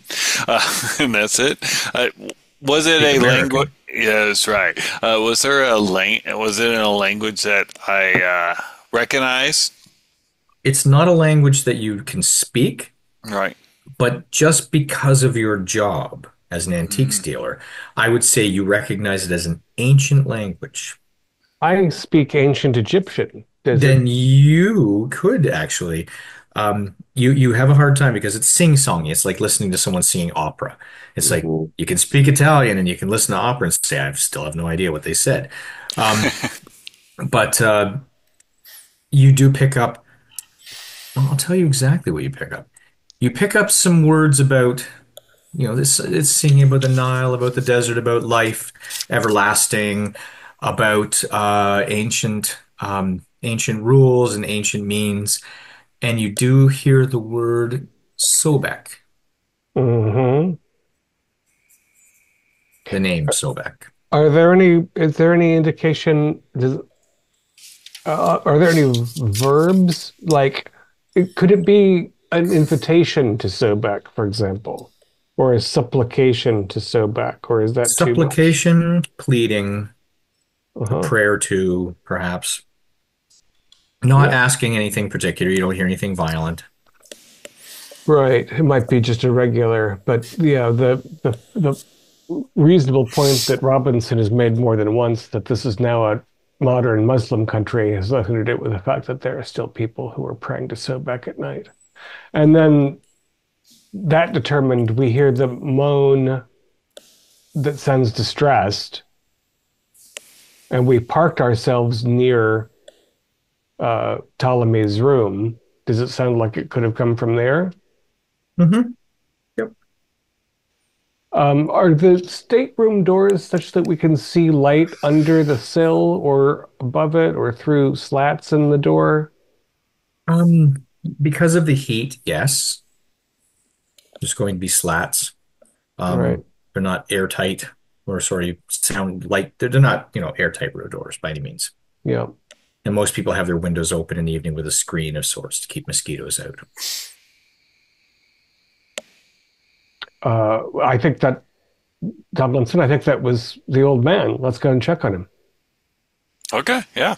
and that's it. Was it Speak a American. language? Yes, right. Was there a Was it in a language that I recognized? It's not a language that you can speak, Right. but just because of your job as an antiques Mm. dealer, I would say you recognize it as an ancient language. I speak ancient Egyptian. Does it? Then you could actually, you have a hard time because it's sing-songy. It's like listening to someone singing opera. It's like Mhm. you can speak Italian and you can listen to opera and say, I still have no idea what they said. Um, but you do pick up, well, I'll tell you exactly what you pick up. You pick up some words about, this it's singing about the Nile, about the desert, about life, everlasting, about ancient rules and ancient means. And you do hear the word Sobek, Mhm. the name Sobek. Is there any indication, are there any verbs? Like, could it be an invitation to Sobek, for example? Or a supplication to Sobek? Or is that too much? Supplication, pleading, a Uh-huh. prayer to, perhaps. Not Yeah. asking anything particular. You don't hear anything violent. Right. It might be just a regular, but yeah, the reasonable point that Robinson has made more than once that this is now a modern Muslim country has nothing to do with the fact that there are still people who are praying to Sobek at night. And then that determined, we hear the moan that sounds distressed, and we parked ourselves near Ptolemy's room. Does it sound like it could have come from there? Mm-hmm. Yep. Are the stateroom doors such that we can see light under the sill or above it or through slats in the door? Because of the heat, yes. There's going to be slats. Right. They're not airtight or sorry, sound light. They're not, airtight road doors by any means. Yeah. And most people have their windows open in the evening with a screen of sorts to keep mosquitoes out. I think that Tomlinson, I think that was the old man. Let's go and check on him. Okay, yeah.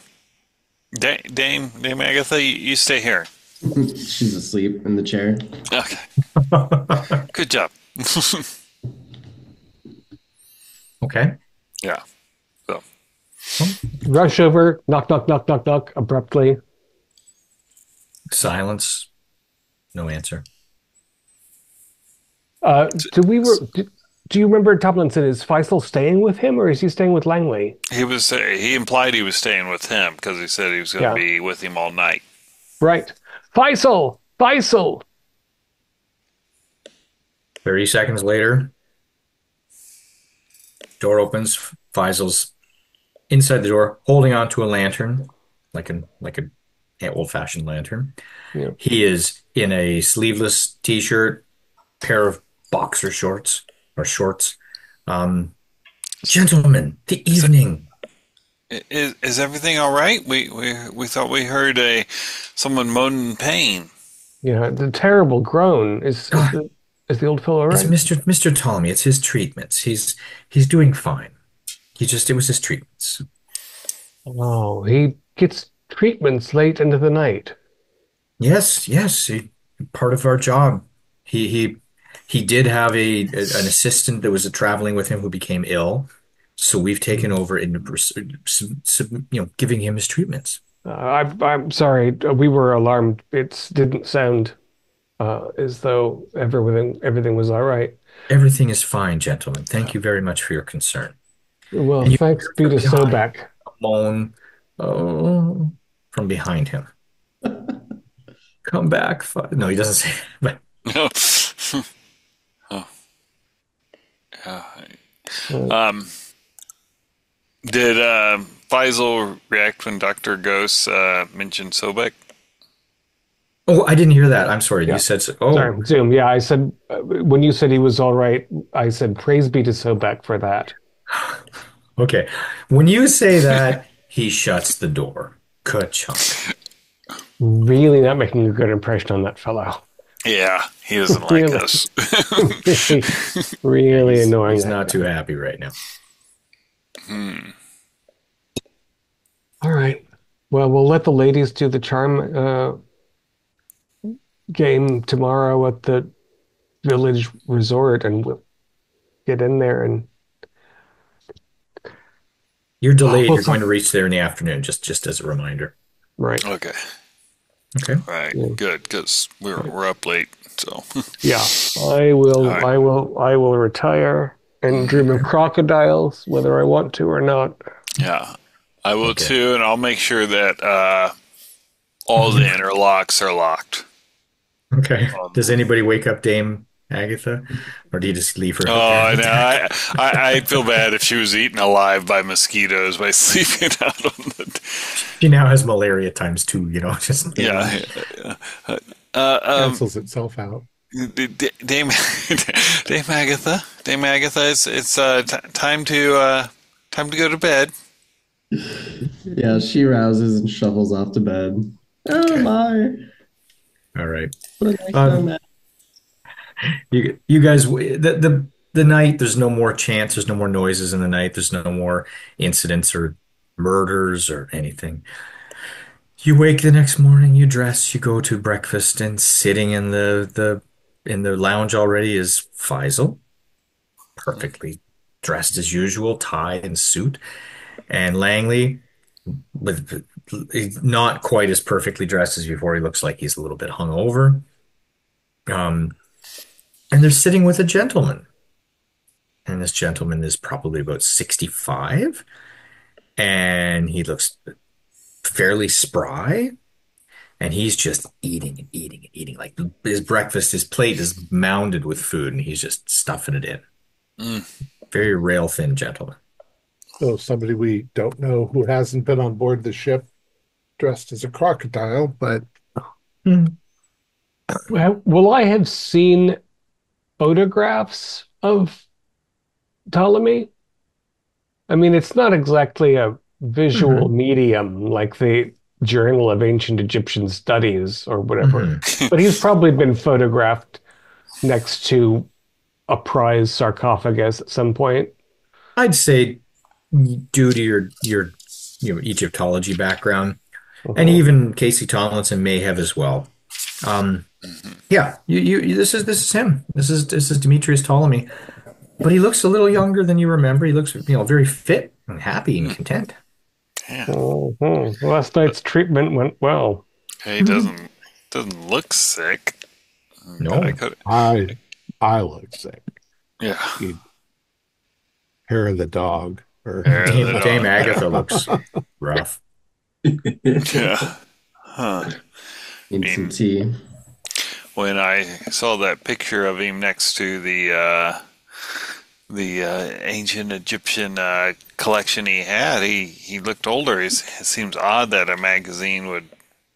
Dame Agatha, you stay here. She's asleep in the chair. Okay, good job. Okay. Yeah. So Rush over, knock, knock, knock, knock, knock, abruptly. Silence. No answer. Do you remember Tomlinson? Is Faisal staying with him, or is he staying with Langley? he implied he was staying with him because he said he was going to be with him all night. Right. Faisal! Faisal! 30 seconds later, door opens. Faisal's inside the door, holding onto a lantern, like an old-fashioned lantern. Yeah. He is in a sleeveless t-shirt, pair of boxer shorts or shorts. Gentlemen, the evening. Is everything all right? We thought we heard someone moaning in pain. Yeah, the terrible groan. Is the old fellow all It's right? Mr. Ptolemy. It's his treatments. He's doing fine. It was his treatments. Oh, he gets treatments late into the night. Yes, yes. Part of our job. He he did have an assistant that was traveling with him who became ill. So we've taken over in giving him his treatments. I'm sorry. We were alarmed. It didn't sound as though everything was all right. Everything is fine, gentlemen. Thank you very much for your concern. Well, And you thanks be hear to from behind Sobek. a moan, oh, from behind him. Come back. No, he doesn't say it, but Oh. Yeah. Uh, Did Faisal react when Dr. Ghost mentioned Sobek? oh, I didn't hear that. I'm sorry. Yeah. You said so. Oh, Sorry, Zoom. Yeah, I said when you said he was all right, I said praise be to Sobek for that. okay. When you say that, he shuts the door. Ka-chunk. Really not making a good impression on that fellow. Yeah, he doesn't like Really? us. Really annoying. He's that not guy. too happy right now. All right. Well, we'll let the ladies do the charm game tomorrow at the village resort, and we'll get in there and You're delayed. we'll You're going talk. to reach there in the afternoon, just as a reminder. Right. Okay, Okay. right, Yeah. good, because we're up late. So Yeah. I will. All right. I will retire and dream of crocodiles, whether I want to or not. yeah, I will Okay. too, and I'll make sure that all the interlocks are locked. Okay. Does anybody wake up Dame Agatha, or do you just leave her? Oh, I know. I feel bad if she was eaten alive by mosquitoes by sleeping out on the. She now has malaria times two. Just Yeah. Cancels itself out. Dame Agatha, it's time to go to bed. Yeah, she rouses and shuffles off to bed. Oh Okay. my. All right. What a nice Um, moment. You guys, the night. There's no more chants. There's no more noises in the night. There's no more incidents or murders or anything. You wake the next morning. You dress. You go to breakfast, and sitting in the lounge already is Faisal, perfectly dressed as usual, tie and suit, and Langley with he's not quite as perfectly dressed as before. He looks like he's a little bit hungover. Um, and they're sitting with a gentleman. And this gentleman is probably about 65. And he looks fairly spry. And he's just eating and eating and eating. Like his breakfast, his plate is mounded with food, and he's just stuffing it in. Mm. Very rail thin gentleman. So somebody we don't know who hasn't been on board the ship dressed as a crocodile, but Will I have seen photographs of Ptolemy? I mean, it's not exactly a visual medium like the Journal of Ancient Egyptian Studies or whatever, Mhm. but he's probably been photographed next to a prize sarcophagus at some point. I'd say due to your Egyptology background, and Mhm. even Casey Tomlinson may have as well. Um, yeah, this is him. This is Demetrius Ptolemy, but he looks a little younger than you remember. He looks, very fit and happy and content. Yeah. Mhm. Last night's treatment went well. He doesn't look sick, but I No, could. I look sick. Yeah. You hair of the dog or Hair of the Dame dog. Agatha looks rough. Yeah. Huh. Need some tea. When I saw that picture of him next to the ancient Egyptian collection he had, he looked older. It seems odd that a magazine would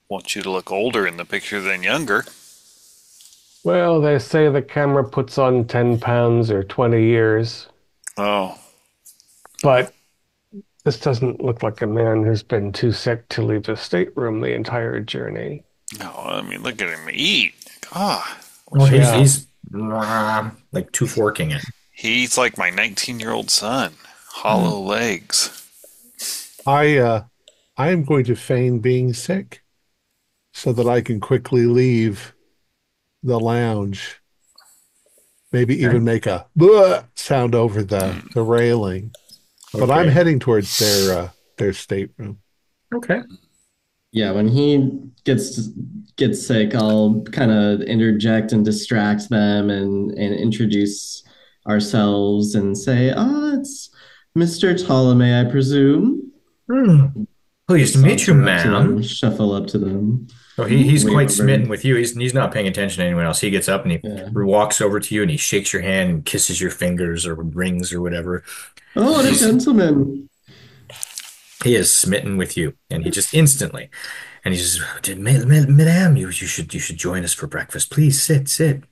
want you to look older in the picture than younger. Well, they say the camera puts on 10 pounds or 20 years, Oh, but this doesn't look like a man who's been too sick to leave his stateroom the entire journey. no, I mean, look at him eat. God, Well, Yeah. he's like two forking it. he's like my 19-year-old son. Hollow legs. I am going to feign being sick so that I can quickly leave the lounge. Maybe Okay. even make a "Bleh" sound over the railing. But I'm Okay. heading towards their stateroom. Okay. Yeah, when he gets sick, I'll kind of interject and distract them and introduce ourselves and say, "Ah, it's Mr. Ptolemy, I presume." Hmm. Pleased to meet you, Saunter up to them, ma'am. shuffle up to them, Oh, he's wave quite over. smitten with you. He's not paying attention to anyone else. He gets up and he Yeah. walks over to you and he shakes your hand and kisses your fingers or rings or whatever. Oh, what a gentleman! He is smitten with you, and he just instantly, and he says, "Madame, you should join us for breakfast. Please sit."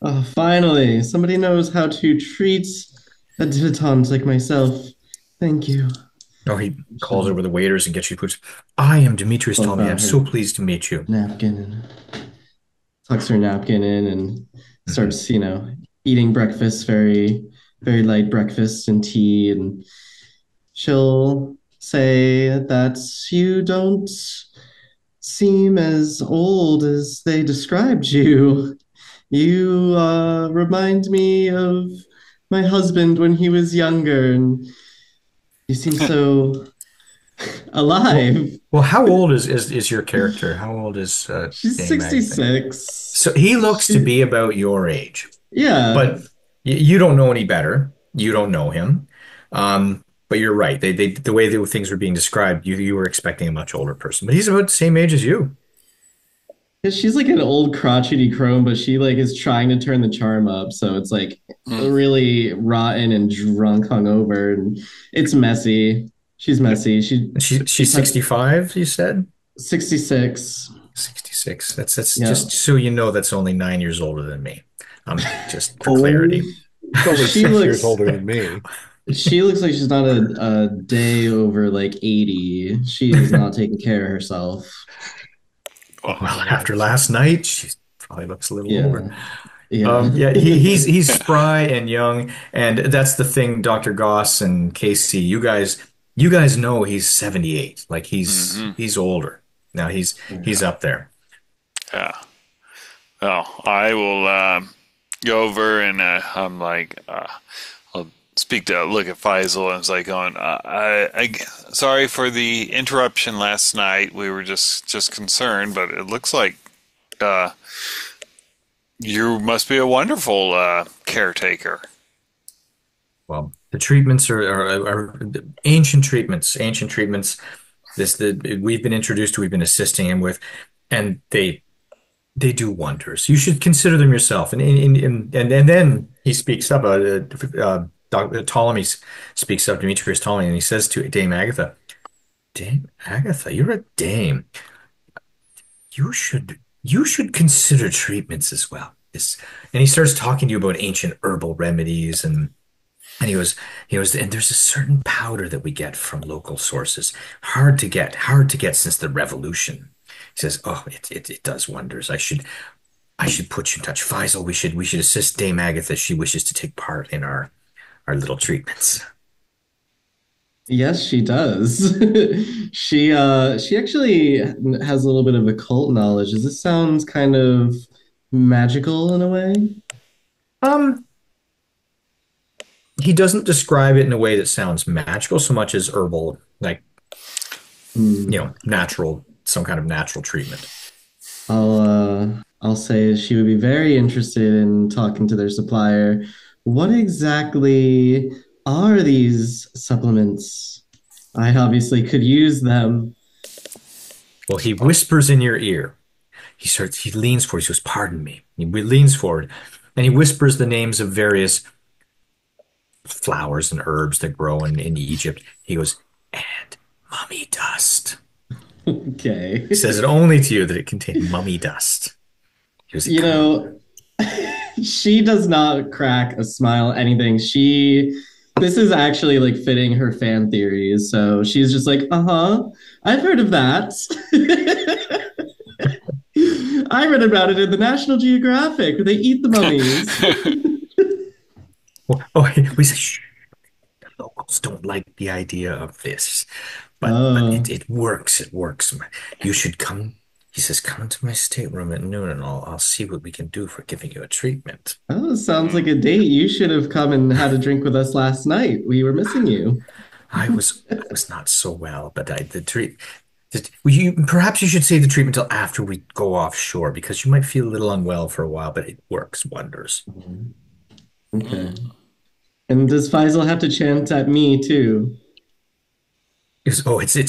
Oh, finally, somebody knows how to treat a dilettante like myself. Thank you. Oh, he calls over the waiters and gets you food. I am Demetrius Pulls Ptolemy. I'm out so her pleased to meet you. napkin and tucks her napkin in and Mhm. starts, eating breakfast, very, very light breakfast and tea. And she'll say that you don't seem as old as they described you. You remind me of my husband when he was younger, and you seem so Well, alive. well, how old is your character? How old is She's Dame Agatha? 66. So he looks to She, be about your age, yeah, but you don't know any better. You don't know him. But you're right. The way that things were being described, you were expecting a much older person, but he's about the same age as you. she's like an old crotchety crone, but she like is trying to turn the charm up, so it's like Mm. really rotten and drunk, hungover, and it's messy. She's messy. And she's She's had 65, you said? 66. 66. That's Yeah. just so you know that's only 9 years older than me. Just for Oh, clarity. It's only she 6 years looks older than me. she looks like she's not a day over like 80. She is not taking care of herself. Well, Well, after last night, she probably looks a little older. Yeah. Yeah. Yeah, he's spry and young, and that's the thing, Dr. Goss and Casey. You guys know he's 78. Like he's older. Now he's up there. yeah. Well, I will go over and I'm like, I'll look at Faisal and it's like going, sorry for the interruption last night. We were just concerned, but it looks like uh, you must be a wonderful caretaker. Well, the treatments are ancient treatments. Ancient treatments. We've been introduced to, we've been assisting him with, and they do wonders. You should consider them yourself. And then he speaks up. Dr. Ptolemy speaks up, Demetrius Ptolemy, and he says to Dame Agatha, "Dame Agatha, you're a dame. You should consider treatments as well." And he starts talking to you about ancient herbal remedies and and there's a certain powder that we get from local sources, hard to get since the revolution. He says, "Oh, it does wonders. I should put you in touch. Faisal, we should assist Dame Agatha. She wishes to take part in our little treatments. Yes, she does. She actually has a little bit of occult knowledge. Does this sound kind of magical in a way? Um, he doesn't describe it in a way that sounds magical so much as herbal, like, Hmm. natural, some kind of natural treatment. I'll say she would be very interested in talking to their supplier. What exactly are these supplements? I obviously could use them. Well, he whispers in your ear. He leans forward. He goes, "Pardon me." He leans forward and he whispers the names of various flowers and herbs that grow in Egypt. He goes, "And mummy dust." Okay. He says it only to you that it contained mummy dust. He goes, You "Come." know, she does not crack a smile, anything. This is actually like fitting her fan theories. So she's just like, uh-huh, I've heard of that. I read about it in the National Geographic where they eat the mummies. Oh, we say, "Shh, the locals don't like the idea of this, but Oh, it works. It works. You should come." He says, "Come into my stateroom at noon, and I'll see what we can do for giving you a treatment." oh, sounds like a date. You should have come and had a drink with us last night. We were missing you. I was not so well, but the treat. Well, perhaps you should save the treatment till after we go offshore because you might feel a little unwell for a while, but it works wonders. Okay. And does Faisal have to chant at me too? It's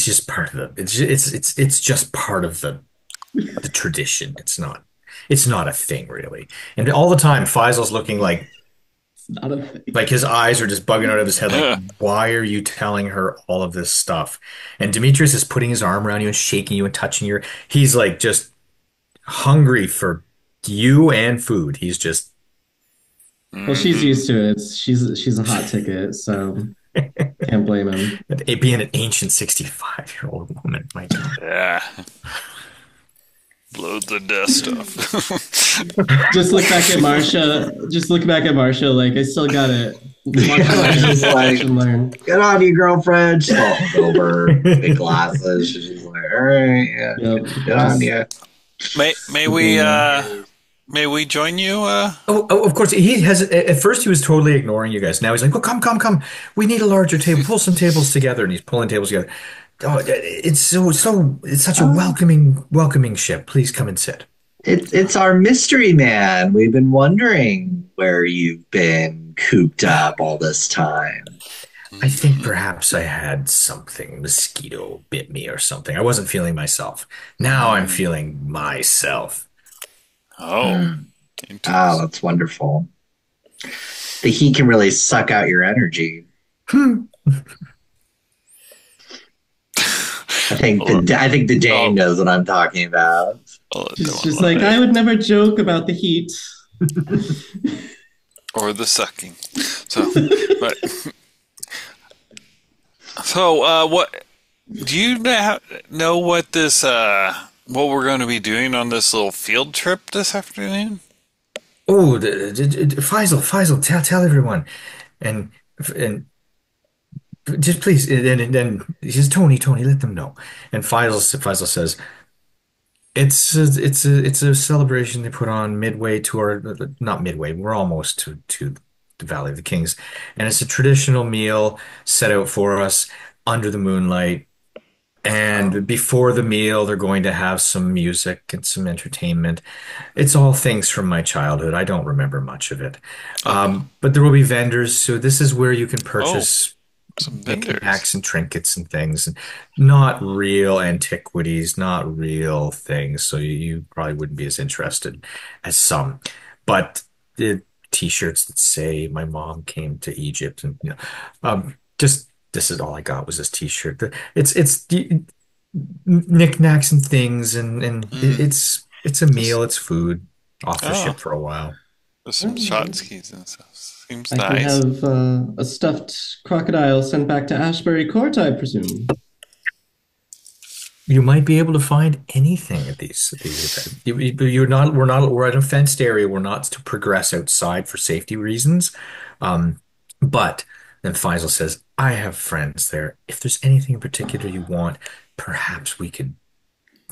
just part of it's just part of the tradition. It's not a thing really. And all the time, Faisal's looking It's not a thing. like his eyes are just bugging out of his head. Like, why are you telling her all of this stuff? And Demetrius is putting his arm around you and shaking you and touching you. He's like just hungry for you and food. He's just Well, she's used to it. She's a hot ticket, so can't blame him. it being an ancient 65-year-old woman. My God. Yeah. Blow the dust off. Just look back at Marsha. Just look back at Marsha. Like I still got it. Martial Yeah, arts, she's watch like, and learn. get on, you girlfriend. She's all over, big glasses. She's like, all right, yeah, Yep. get on, Just yeah. May we may we join you? Of course, he has. At first, he was totally ignoring you guys. Now he's like, "Oh, come, come, come! We need a larger table. Pull some tables together." And he's pulling tables together. Oh, it's such a Oh, welcoming ship. Please come and sit. it's our mystery man. We've been wondering where you've been cooped up all this time. I think perhaps I had something. Mosquito bit me or something. I wasn't feeling myself. Now I'm feeling myself. Oh, Oh, interesting. that's wonderful. The heat can really suck out your energy. I think the Oh, Dane knows what I'm talking about. I'll let them she's just on like I would never joke about the heat. or the sucking. So, but what do you know what this what we're going to be doing on this little field trip this afternoon? Oh, Faisal, tell everyone, and and just please, and then he says, Tony, let them know. And Faisal says, it's a celebration they put on midway to our, not midway, we're almost to the Valley of the Kings, and it's a traditional meal set out for us under the moonlight. Oh, And before the meal, they're going to have some music and some entertainment. It's all things from my childhood. I don't remember much of it. Okay. But there will be vendors, so this is where you can Oh, purchase some vendors. knickknacks and trinkets and things, and not real antiquities, not real things. So you probably wouldn't be as interested as some. But the t-shirts that say my mom came to Egypt, and just this is all I got was this t-shirt. It's the knickknacks and things, and Mm. it's a Just meal, it's food off the ship oh, for a while. there's some shot Oh, skis and stuff. Seems I can nice. have a stuffed crocodile sent back to Ashbury Court, I presume. You might be able to find anything at these events. You're not. We're at a fenced area. We're not to progress outside for safety reasons. Um, but then Faisal says, "I have friends there. If there's anything in particular you want, perhaps we could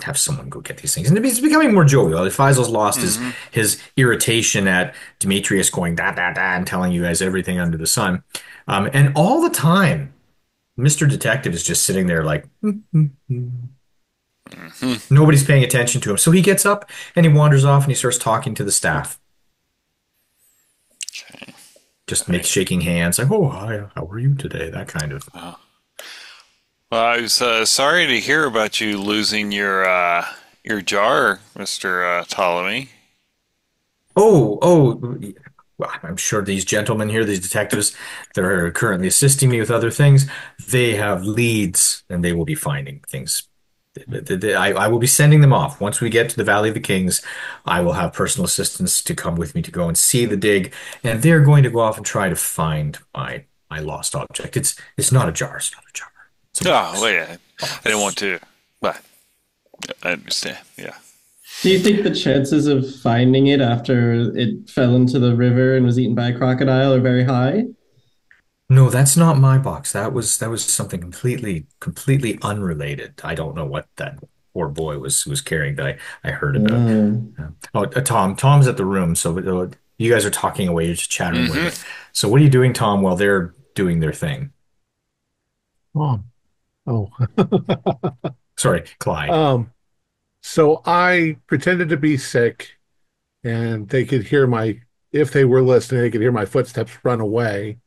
have someone go get these things." And it's becoming more jovial. Faisal's lost Hmm. his irritation at Demetrius going da da da and telling you guys everything under the sun. And all the time, Mr. Detective is just sitting there like. Hmm. Nobody's paying attention to him. So he gets up and he wanders off and he starts talking to the staff. Okay. Just All makes right. shaking hands, like, "Oh, hi, how are you today?" That kind of. Well, I was sorry to hear about you losing your jar, Mister Ptolemy. Oh. Well, I'm sure these gentlemen here, these detectives that are currently assisting me with other things, they have leads and they will be finding things. I will be sending them off. Once we get to the Valley of the Kings, I will have personal assistants to come with me to go and see the dig, and they're going to go off and try to find my lost object. It's not a jar. It's not a jar. It's a Oh, box. wait, I didn't Box. want to, but I understand. Yeah. Do you think the chances of finding it after it fell into the river and was eaten by a crocodile are very high? No, that's not my box. That was something completely unrelated. I don't know what that poor boy was carrying that I heard about. Oh. Tom's at the room, so you guys are talking away, you're just chattering away. Hmm. But so what are you doing, Tom, while they're doing their thing? Oh, oh. Sorry, Clyde. Um, so I pretended to be sick, and they could hear if they were listening, they could hear my footsteps run away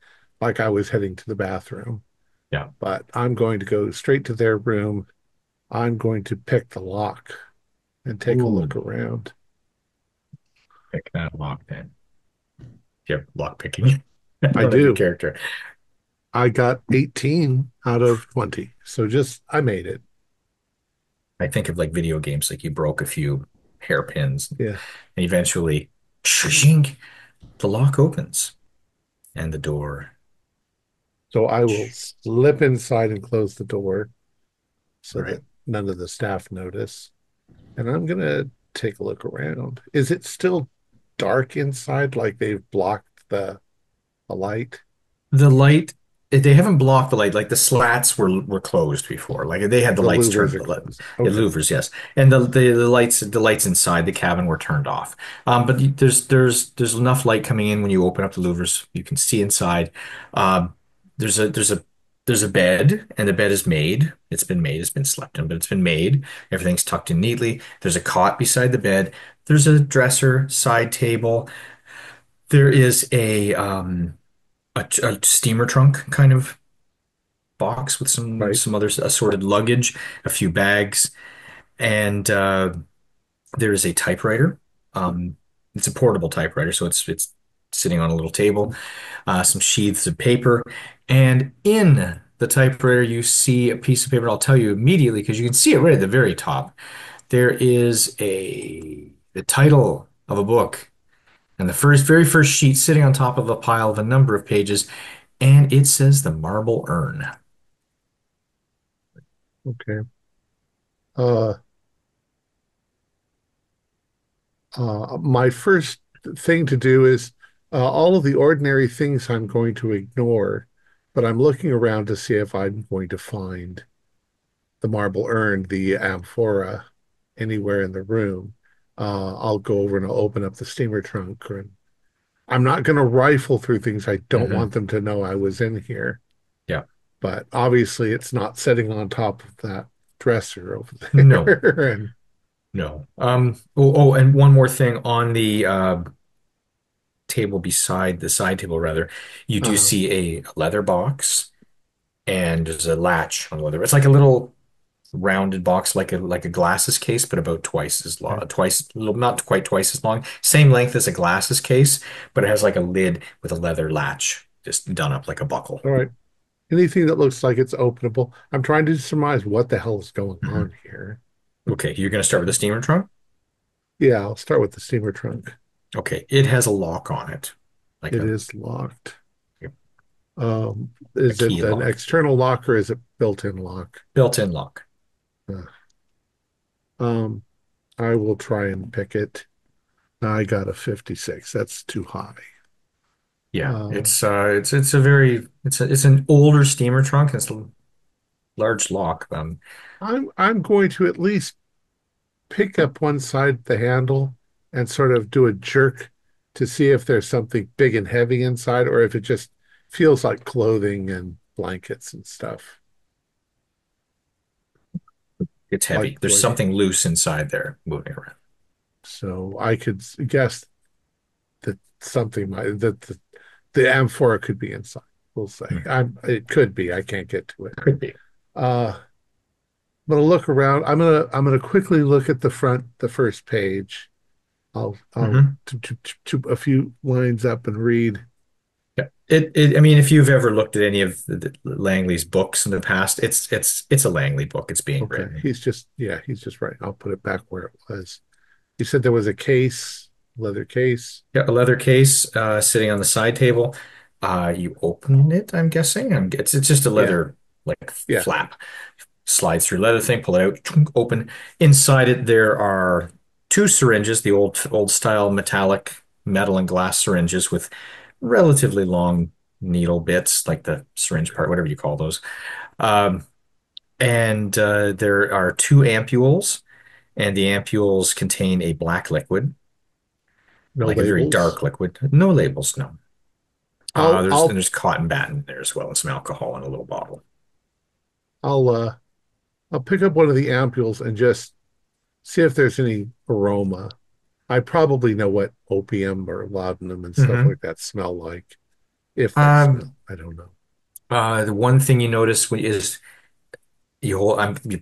like I was heading to the bathroom. Yeah, But I'm going to go straight to their room. I'm going to pick the lock and take a ooh, look around. pick that lock then. Yep, lock picking. I I don't have your do. character. I got 18 out of 20. So I made it. I think of like video games, like you broke a few hairpins, and Yeah. eventually, shink, the lock opens and the door. So I will slip inside and close the door so Right. that none of the staff notice. And I'm going to take a look around. Is it still dark inside, like they've blocked the light? The light, they haven't blocked the light. Like the slats were closed before. Like they had the The lights louvers turned. are closed. Yeah, Okay. louvers, yes, and the lights inside the cabin were turned off. But there's enough light coming in when you open up the louvers. You can see inside. Um, there's a bed, and the bed is made. It's been made. It's been slept in, but it's been made. Everything's tucked in neatly. There's a cot beside the bed. There's a dresser, side table. There is a steamer trunk kind of box with some Right. some other assorted luggage, a few bags, and there is a typewriter. Um, it's a portable typewriter, so it's sitting on a little table. Some sheaths of paper, and in the typewriter you see a piece of paper. I'll tell you immediately because you can see it right at the very top. There is the title of a book. And the very first sheet sitting on top of a pile of a number of pages, and it says the Marble Urn. Okay. Uh, my first thing to do is all of the ordinary things I'm going to ignore, but I'm looking around to see if I'm going to find the marble urn, the amphora, anywhere in the room. I'll go over and I'll open up the steamer trunk. I'm not going to rifle through things. I don't Hmm. want them to know I was in here. Yeah. But obviously, it's not sitting on top of that dresser over No, there. And no. And one more thing on the table beside the side table, rather, you do uh, see a leather box and there's a latch on the leather. It's like a little rounded box, like a glasses case, but about twice as long, not quite twice as long, same length as a glasses case, but it has like a lid with a leather latch just done up like a buckle. all right, anything that looks like it's openable. I'm trying to surmise what the hell is going Mhm. on here. Okay, you're going to start with the steamer trunk? Yeah, I'll start with the steamer trunk. Okay, it has a lock on it, like It a, is locked. a Is key it an lock, external lock or is it built-in lock? built-in lock. Uh, Um, I will try and pick it. I got a 56. That's too high. Yeah, Uh, it's a very it's an older steamer trunk. It's a large lock. I'm going to at least pick up one side of the handle and sort of do a jerk to see if there's something big and heavy inside or if it just feels like clothing and blankets and stuff. It's Like heavy. There's like something loose inside there moving around. so I could guess that something might that the amphora could be inside. We'll say. Hmm. It could be. I can't get to it. Could be. Uh I'm gonna look around. I'm gonna quickly look at the first page. I'll Hmm. to a few lines up and read. Yeah. I mean, if you've ever looked at any of Langley's books in the past, it's a Langley book. It's being Okay, written. he's just right. I'll put it back where it was. You said there was a case, leather case. Yeah, a leather case sitting on the side table. You open it, I'm guessing. It's just a Yeah, leather like yeah, flap. Slide through leather thing, pull it out, chunk, open. Inside it, there are two syringes, the old style metallic metal and glass syringes with relatively long needle bits, like the syringe part, whatever you call those. Um, and there are two ampules, and the ampules contain a black liquid, no like a very labels. dark liquid. No labels, no. I'll I'll There's cotton batting in there as well, and some alcohol in a little bottle. I'll I'll pick up one of the ampules and just see if there's any aroma. I probably know what opium or laudanum and stuff Hmm. like that smell like, if they Um, smell. I don't know. the one thing you notice is you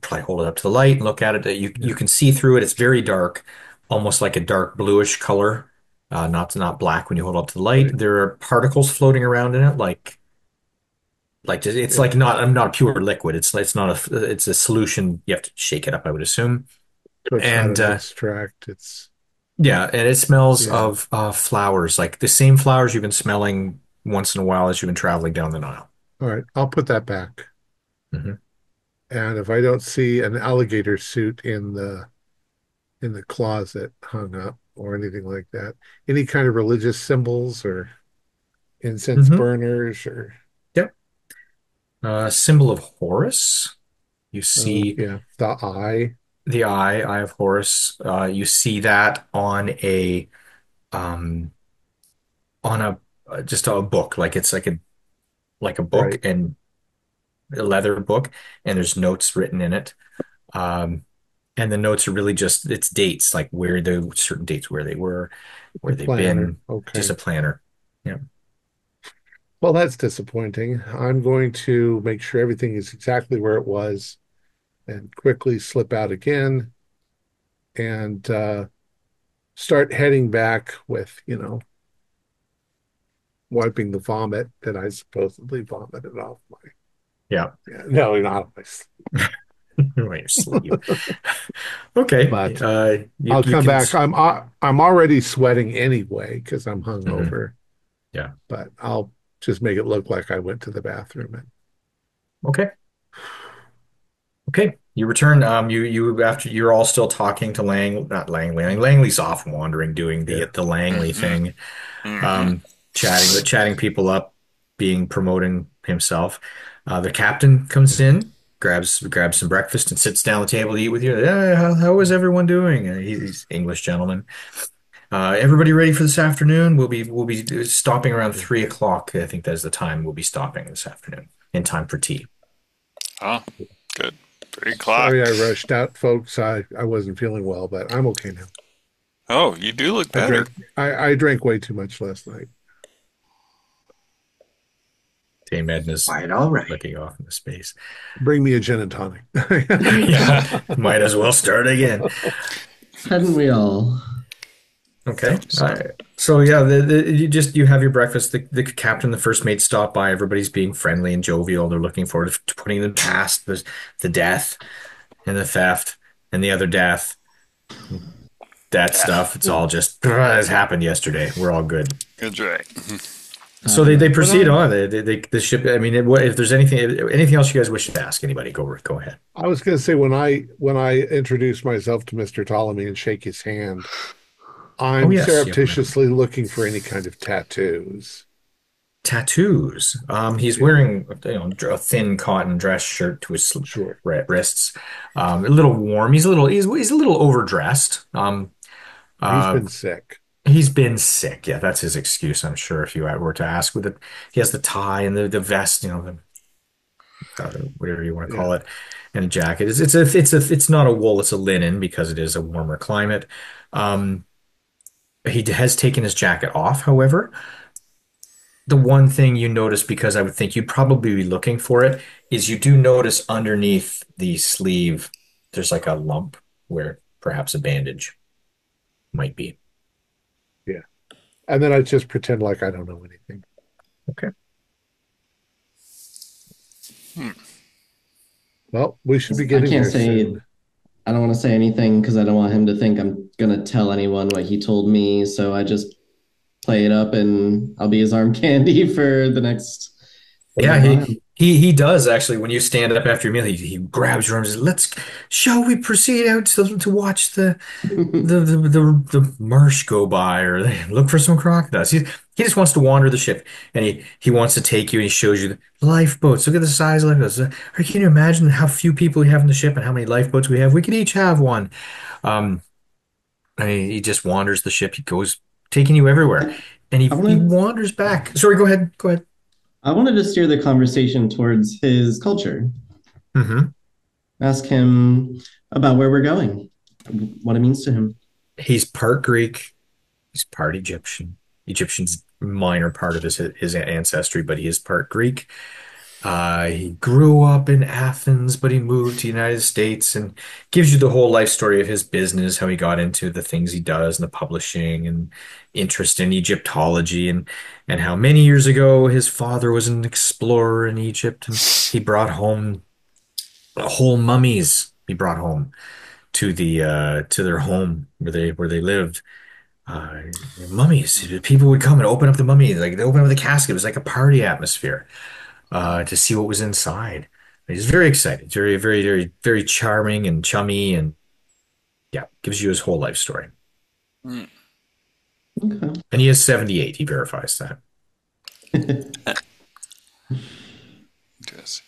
probably hold it up to the light and look at it. You Yeah, can see through it. It's very dark, almost like a dark bluish color, not black when you hold it up to the light. right. There are particles floating around in it, like it's It like not a pure liquid. It's not a it's a solution. You have to shake it up, I would assume. so it's not And an extract. It's yeah, and it smells yeah. of flowers, like the same flowers you've been smelling once in a while as you've been traveling down the Nile. All right, I'll put that back. Hmm. And if I don't see an alligator suit in the closet hung up or anything like that, any kind of religious symbols or incense Hmm. burners or Yep. Symbol of Horus. You oh see yeah, the eye, the eye of Horus. You see that um, on a just a book, like it's like a book right? and a leather book, and there's notes written in it. Um, and the notes are really just it's dates, like where the certain dates where they were, The where they've planner. been, just Okay. a planner. Yeah. Well, that's disappointing. I'm going to make sure everything is exactly where it was and quickly slip out again and start heading back with, wiping the vomit that I supposedly vomited off my, Yeah. yeah, no, not off my, On your sleeve. Okay. but You I'll you come can. back. I'm already sweating anyway because I'm Mhm. hungover, Yeah. but I'll just make it look like I went to the bathroom and Okay. Okay. You return. You after you're all still talking to not Langley. I mean, Langley's off wandering, doing yeah, the Langley Hmm. thing, Hmm. um, chatting people up, promoting himself. The captain comes in, grabs some breakfast, and sits down at the table to eat with you. Yeah, how is everyone doing? He's English gentleman. Everybody ready for this afternoon? We'll be stopping around yeah. 3 o'clock. I think that's the time we'll be stopping this afternoon in time for tea. Oh, good. 3 o'clock. Sorry I rushed out, folks. I wasn't feeling well, but I'm okay now. Oh, you do look I better. drank I drank way too much last night. Dame Edna's All right. looking off into space. Bring me a gin and tonic. Yeah, might as well start again. Hadn't we all? Okay. So, So yeah, you have your breakfast. The captain, the first mate stop by. Everybody's being friendly and jovial. They're looking forward to putting them past the death and the theft and the other death. That yeah, stuff. It's all just has happened yesterday. We're all good. good right. So they But proceed on. The ship. I mean, if there's anything else you guys wish to ask anybody, go ahead. I was going to say when I introduce myself to Mr. Ptolemy and shake his hand, Oh I'm yes, you remember surreptitiously looking for any kind of tattoos. tattoos. He's Yeah, wearing a thin cotton dress shirt to his sure. wrists. A little warm. He's a little overdressed. He's Uh, been sick. he's been sick. Yeah, that's his excuse. I'm sure if you were to ask with it, he has the tie and the vest. Whatever you want to Yeah. call it, and a jacket. It's not a wool, it's a linen because it is a warmer climate. Um, he has taken his jacket off, however. The one thing you notice, because I would think you'd probably be looking for it, is you do notice underneath the sleeve, there's like a lump where perhaps a bandage might be. Yeah. And then I just pretend like I don't know anything. Okay. Well, we should be I getting can't there say soon. I don't want to say anything because I don't want him to think I'm gonna tell anyone what he told me. So I just play it up and I'll be his arm candy for the next Yeah, little while. he does actually. When you stand up after your meal, he grabs your arms and says, shall we proceed out to watch the marsh go by or look for some crocodiles. He just wants to wander the ship and he wants to take you and he shows you the lifeboats. Look at the size of lifeboats. Can you imagine how few people we have in the ship and how many lifeboats we have? We could each have one. Um, and he just wanders the ship. He goes taking you everywhere. I, And I he wanted wanders back. Sorry, go ahead. Go ahead. I wanted to steer the conversation towards his culture. Hmm. Ask him about where we're going, what it means to him. He's part Greek. He's part Egyptian. Egyptian's minor part of his ancestry, but he is part Greek. He grew up in Athens, but he moved to the United States and gives you the whole life story of his business, how he got into the things he does and the publishing and interest in Egyptology and how many years ago his father was an explorer in Egypt and he brought home whole mummies. He brought home to their home where they lived uh, mummies. People would come and open up the mummy, like they open up the casket. It was like a party atmosphere to see what was inside. He's very excited, very, very, very, very charming and chummy, and yeah, gives you his whole life story. Hmm. Okay. And he is 78. He verifies that. Yes.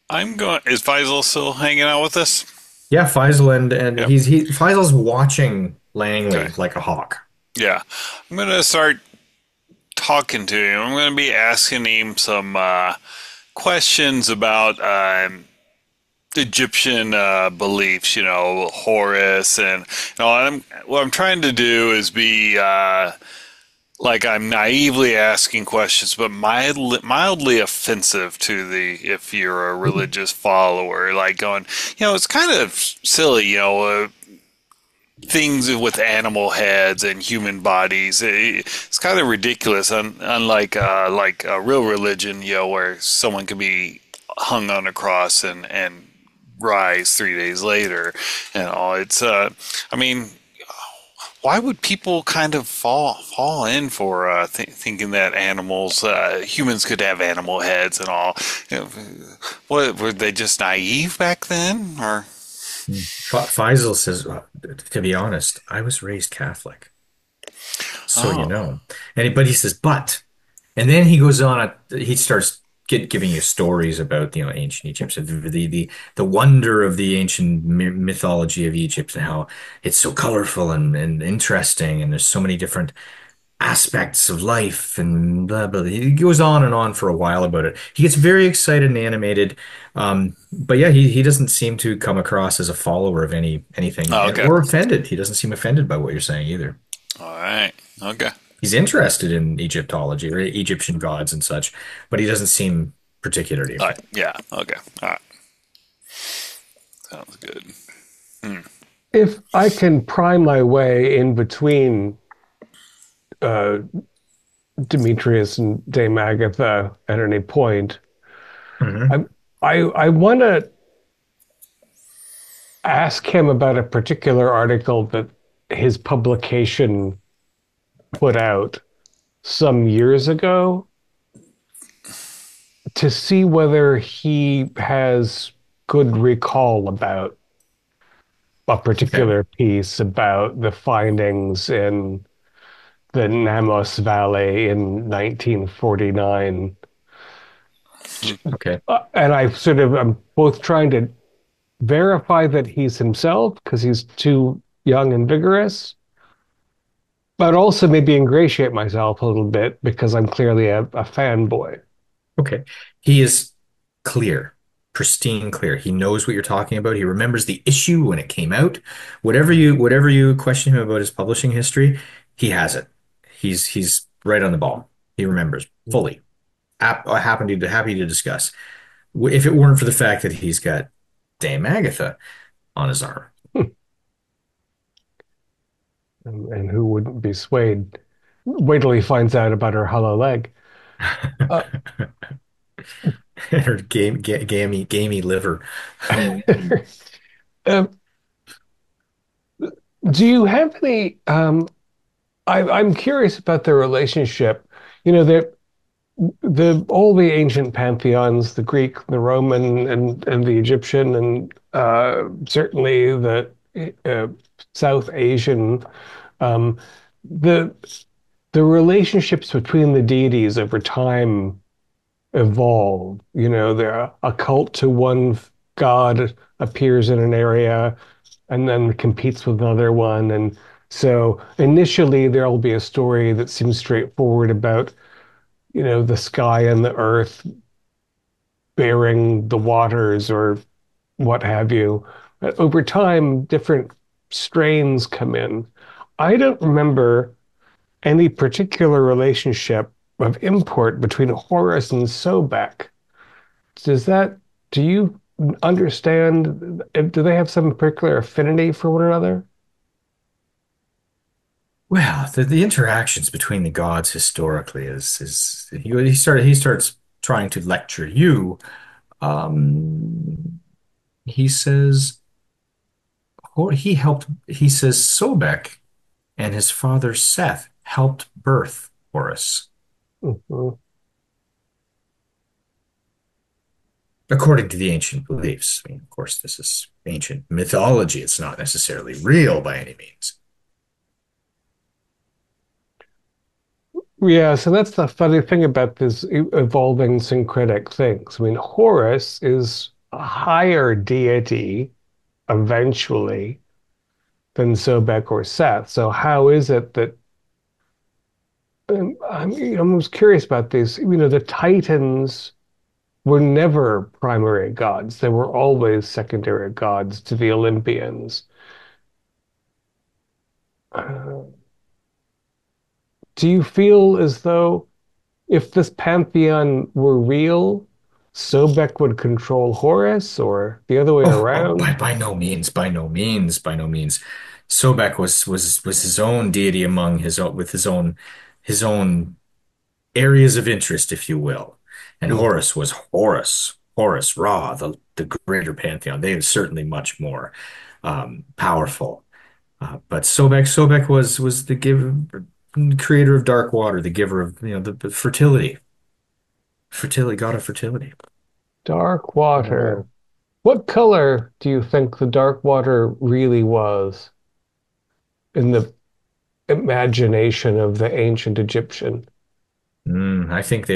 I'm going. Is Faisal still hanging out with us? Yeah, Faisal and Yep. Faisal's watching Langley Okay. like a hawk. Yeah. I'm going to start talking to him. I'm going to be asking him some questions about Egyptian beliefs, Horus, and what I'm trying to do is be like I'm naively asking questions, but mildly offensive to if you're a religious follower, like going, it's kind of silly, things with animal heads and human bodies. It's kind of ridiculous, unlike like a real religion, where someone can be hung on a cross and rise 3 days later and all. It's I mean, why would people kind of fall in for thinking that humans could have animal heads and all? What were they just naive back then, or? Faisal says, to be honest, I was raised Catholic, so you Oh, know. But he says, and then he goes on. He starts giving you stories about ancient Egypt, so the wonder of the ancient mythology of Egypt and how it's so colorful and interesting, and there's so many different aspects of life and blah blah. He goes on and on for a while about it. He gets very excited and animated. But yeah, he doesn't seem to come across as a follower of anything oh, okay, or offended. He doesn't seem offended by what you're saying either. all right, okay, He's interested in Egyptology or Egyptian gods and such, but he doesn't seem particularly all right, offended. yeah, okay, all right, sounds good. Hmm. If I can pry my way in between uh, Demetrius and Dame Agatha at any point, Mhm. I want to ask him about a particular article that his publication put out some years ago. to see whether he has good recall about a Okay. particular piece about the findings in the Namos Valley in 1949. Okay. And I sort of am both trying to verify that he's himself because he's too young and vigorous, but also maybe ingratiate myself a little bit because I'm clearly a fanboy. Okay. He is clear, pristine clear. He knows what you're talking about. He remembers the issue when it came out. Whatever you question him about his publishing history, he has it. He's right on the ball. He remembers fully. Happy to discuss. If it weren't for the fact that he's got Dame Agatha on his arm. And who wouldn't be swayed? Wait till he finds out about her hollow leg. Uh, Her gamey liver. um, do you have any? I'm curious about their relationship. You know, the all the ancient pantheons, the Greek, the Roman, and the Egyptian, and certainly the uh, South Asian, um, the the relationships between the deities over time evolve. You know, a cult to one god appears in an area and then competes with another one. And so initially there'll be a story that seems straightforward about, you know, the sky and the earth bearing the waters or what have you. But over time, different strains come in. I don't remember any particular relationship of import between Horus and Sobek. Does that, do you understand? Do they have some particular affinity for one another? Well, the interactions between the gods historically is he starts trying to lecture you. He says he says Sobek and his father Seth helped birth Horus. Mhm. According to the ancient beliefs. I mean, of course, this is ancient mythology. It's not necessarily real by any means. Yeah, so that's the funny thing about this evolving syncretic things. I mean, Horus is a higher deity eventually than Sobek or Seth. So how is it that I'm always curious about this. You know, the Titans were never primary gods. They were always secondary gods to the Olympians. Uh, do you feel as though if this pantheon were real, Sobek would control Horus or the other way Oh, around? by no means, by no means, by no means. Sobek was his own deity among his own areas of interest, if you will. And Hmm. Horus was Horus Ra, the greater pantheon. They are certainly much more powerful. But Sobek was the giver, creator of dark water, the giver of the fertility, god of fertility. Dark Oh. water. What color do you think the dark water really was in the imagination of the ancient Egyptian? I think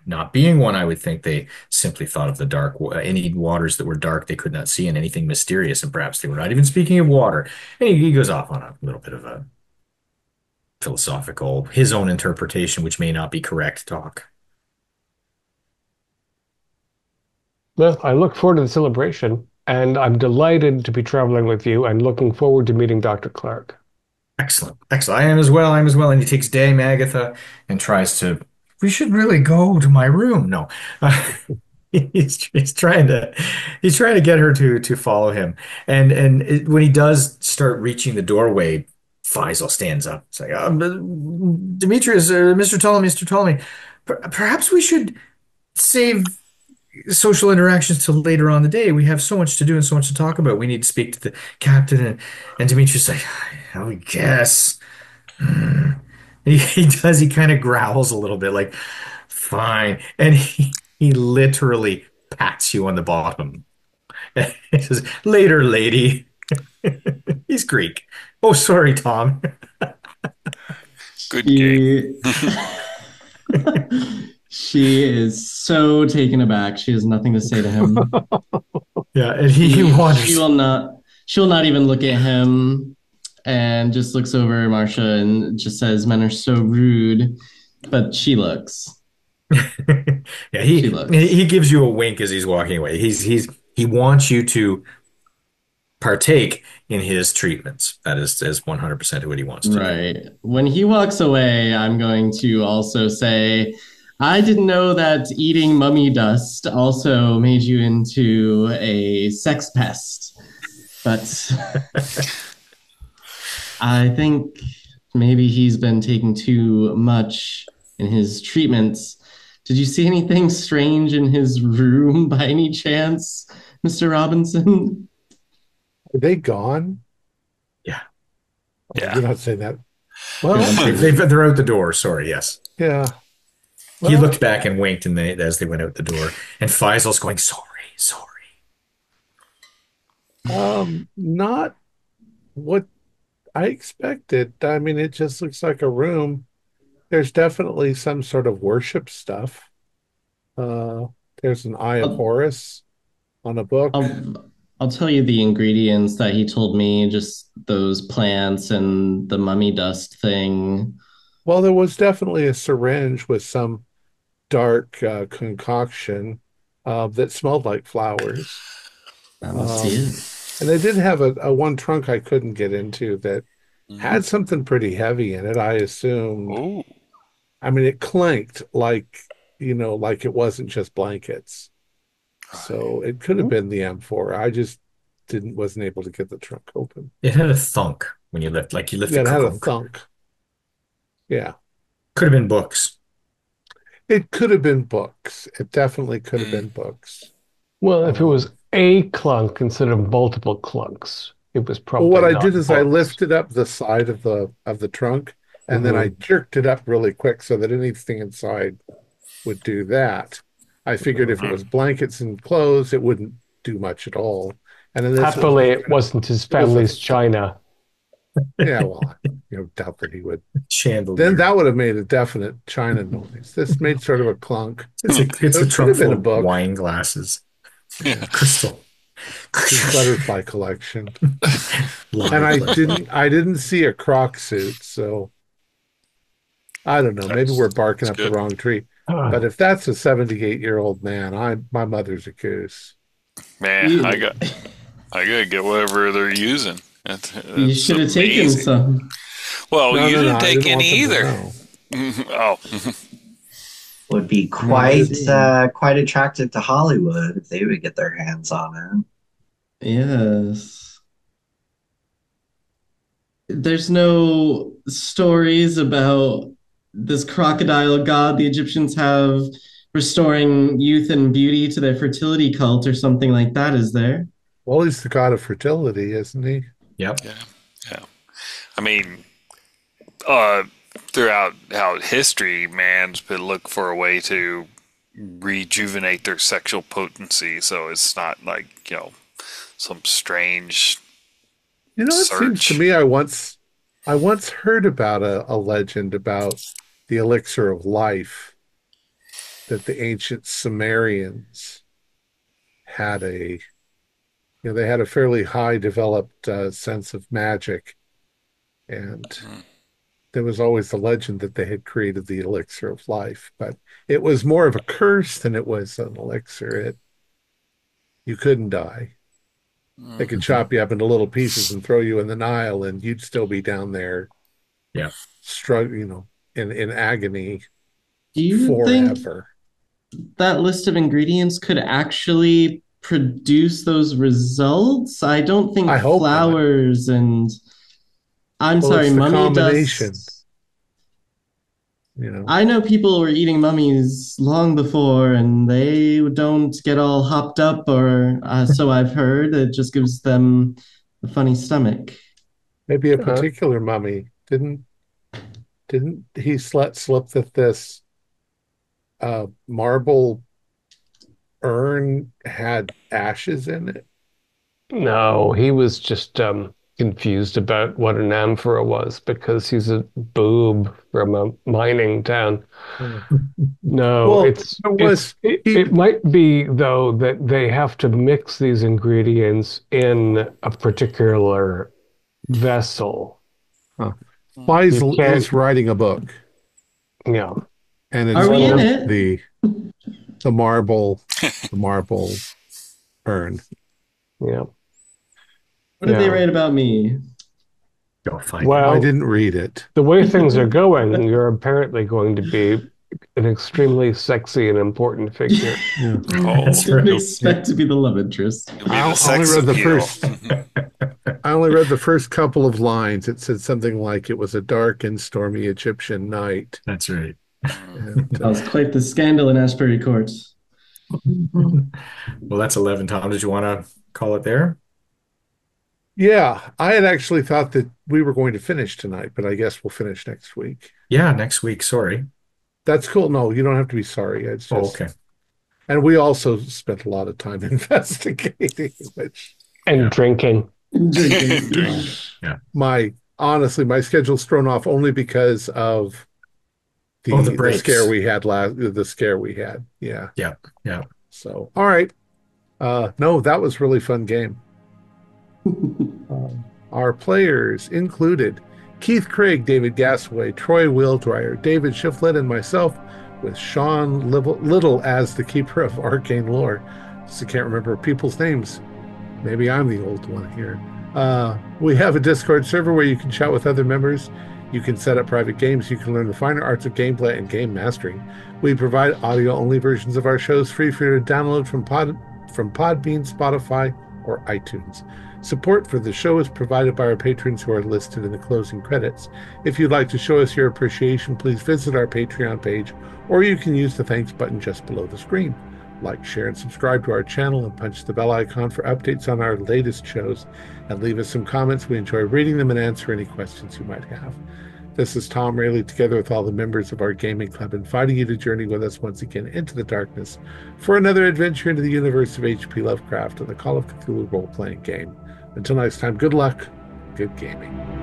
not being one, I would think they simply thought of the any waters that were dark they could not see and anything mysterious, and perhaps they were not even speaking of water. And he goes off on a little bit of a philosophical, his own interpretation, which may not be correct talk. Well, I look forward to the celebration, and I'm delighted to be traveling with you and looking forward to meeting Dr. Clark. Excellent. Excellent. I am as well. I am as well. And he takes Dame Agatha and tries to, we should really go to my room. No. He's trying to get her to follow him. When he does start reaching the doorway, Faisal stands up. It's like, Demetrius, Mr. Ptolemy, perhaps we should save social interactions till later on in the day. We have so much to do and so much to talk about. We need to speak to the captain and Demetrius like, I guess. He kind of growls a little bit like, Fine. And he literally pats you on the bottom. He says, later, lady. He's Greek. Oh, sorry, Tom. Good game. She she is so taken aback. She has nothing to say to him. Yeah, and he She wanders. will not. She will not even look at him, and just looks over at Marcia and just says, "Men are so rude," but she looks. Yeah, She looks. he gives you a wink as he's walking away. He wants you to partake in his treatments. That is 100% what he wants to do. Right. When he walks away, I'm going to also say, I didn't know that eating mummy dust also made you into a sex pest, but I think maybe he's been taking too much in his treatments. Did you see anything strange in his room by any chance, Mr. Robinson? Are they gone? Yeah. Oh, Yeah. you're not saying that. Yeah, Well, I'm sure. They're out the door. Sorry, yes. yeah. He Well, looked back and winked as they went out the door. And Faisal's going, sorry, sorry. not what I expected. I mean, it just looks like a room. There's definitely some sort of worship stuff. Uh, there's an Eye of I'll, Horus on a book. I'll tell you the ingredients that he told me, just those plants and the mummy dust thing. Well, there was definitely a syringe with some dark concoction that smelled like flowers. That must be Um, it. and they did have a one trunk I couldn't get into that Mhm. had something pretty heavy in it. I assumed. Ooh. I mean, it clanked like, like it wasn't just blankets. So it could have been the M4. I just wasn't able to get the trunk open. It had a thunk when you lift the Yeah, it had a crunk. thunk. Yeah. Could have been books. It could have been books. It definitely could have Mm. been books. Well, if it Um, was a clunk instead of multiple clunks, it was well, what probably I did not is I books. lifted up the side of the trunk and then I Hmm. jerked it up really quick so that anything inside would do that. I figured if it was blankets and clothes, it wouldn't do much at all. And then this was Happily, just it kind of, wasn't his it was a family's thunk. china. Yeah, well, doubt that he would. Then Chandelier. that would have made a definite china noise. This made sort of a clunk. It's So a it could trunk have been full a of book, wine glasses. Yeah. Crystal. his butterfly collection. And Lovely place. I didn't see a croc suit, so I don't know. Maybe we're barking That's up the good. wrong tree. But Ah, if that's a 78-year-old man, my mother's a goose. Man, You, I gotta get whatever they're using. you That's should have taken amazing. some. Well, No, you no, no. didn't I take didn't any want them to either. know. Oh, Would be No, I quite see. quite attractive to Hollywood if they would get their hands on Yes. There's no stories about this crocodile god the Egyptians have restoring youth and beauty to their fertility cult or something like that, is there? Well, he's the god of fertility, isn't he? Yep. yeah, yeah. I mean, uh, throughout history, man's been look for a way to rejuvenate their sexual potency. So it's not like some strange It seems to search. me I once heard about a legend about the elixir of life that the ancient Sumerians had they had a fairly high developed sense of magic, and Mm. there was always the legend that they had created the elixir of life, but it was more of a curse than it was an elixir. You couldn't die. They could Mhm. chop you up into little pieces and throw you in the Nile, and you'd still be down there Yeah. struggling, in agony Do you think forever. that list of ingredients could actually produce those results? I don't think I hope not. flowers and I'm Well, sorry, it's the mummy combination, dust. you know. I know people were eating mummies long before and they don't get all hopped up, or so I've heard. It just gives them a funny stomach. Maybe a uh, particular mummy didn't he slip that this marble urn had ashes in it? No, he was just confused about what an amphora was because he's a boob from a mining town. Oh. No, Well, there was he. it might be though that they have to mix these ingredients in a particular vessel. Huh. Wise You is can't, writing a book, yeah. and it's Are we One in of called it? the marble the marble urn. yeah. What did they Yeah. write about me? Go find out. I Well, didn't read it. the way things are going, you're apparently going to be an extremely sexy and important figure. Yeah. That's Didn't right. expect to be the love interest. You'll be the I only sex read the appeal. first. I only read the first couple of lines. It said something like it was a dark and stormy Egyptian night. That's right. And That was quite the scandal in Ashbury Court. Well, that's 11, Tom. Did you want to call it there? yeah, I had actually thought that we were going to finish tonight, but I guess we'll finish next week. Yeah, next week. Sorry. That's cool. No, you don't have to be sorry. It's Oh, just, okay. and we also spent a lot of time investigating, which And Yeah. drinking. Drinking. honestly, my schedule's thrown off only because of Oh, the the scare breaks. we had the scare we had. Yeah. Yeah. Yeah. So, all right. No, that was really fun game. Our players included Keith Craig, David Gasaway, Troy Wheeldryer, David Shiflett, and myself, with Sean Liddle as the keeper of arcane lore. Just can't remember people's names. Maybe I'm the old one here. We have a Discord server where you can chat with other members. You can set up private games. You can learn the finer arts of gameplay and game mastering. We provide audio-only versions of our shows free for you to download from Podbean, Spotify, or iTunes. Support for the show is provided by our patrons who are listed in the closing credits. If you'd like to show us your appreciation, please visit our Patreon page, or you can use the thanks button just below the screen. Like, share, and subscribe to our channel, and punch the bell icon for updates on our latest shows. And leave us some comments. We enjoy reading them and answer any questions you might have. This is Thom Raley, together with all the members of our gaming club, inviting you to journey with us once again into the darkness for another adventure into the universe of H.P. Lovecraft and the Call of Cthulhu role-playing game. Until next time, good luck, good gaming.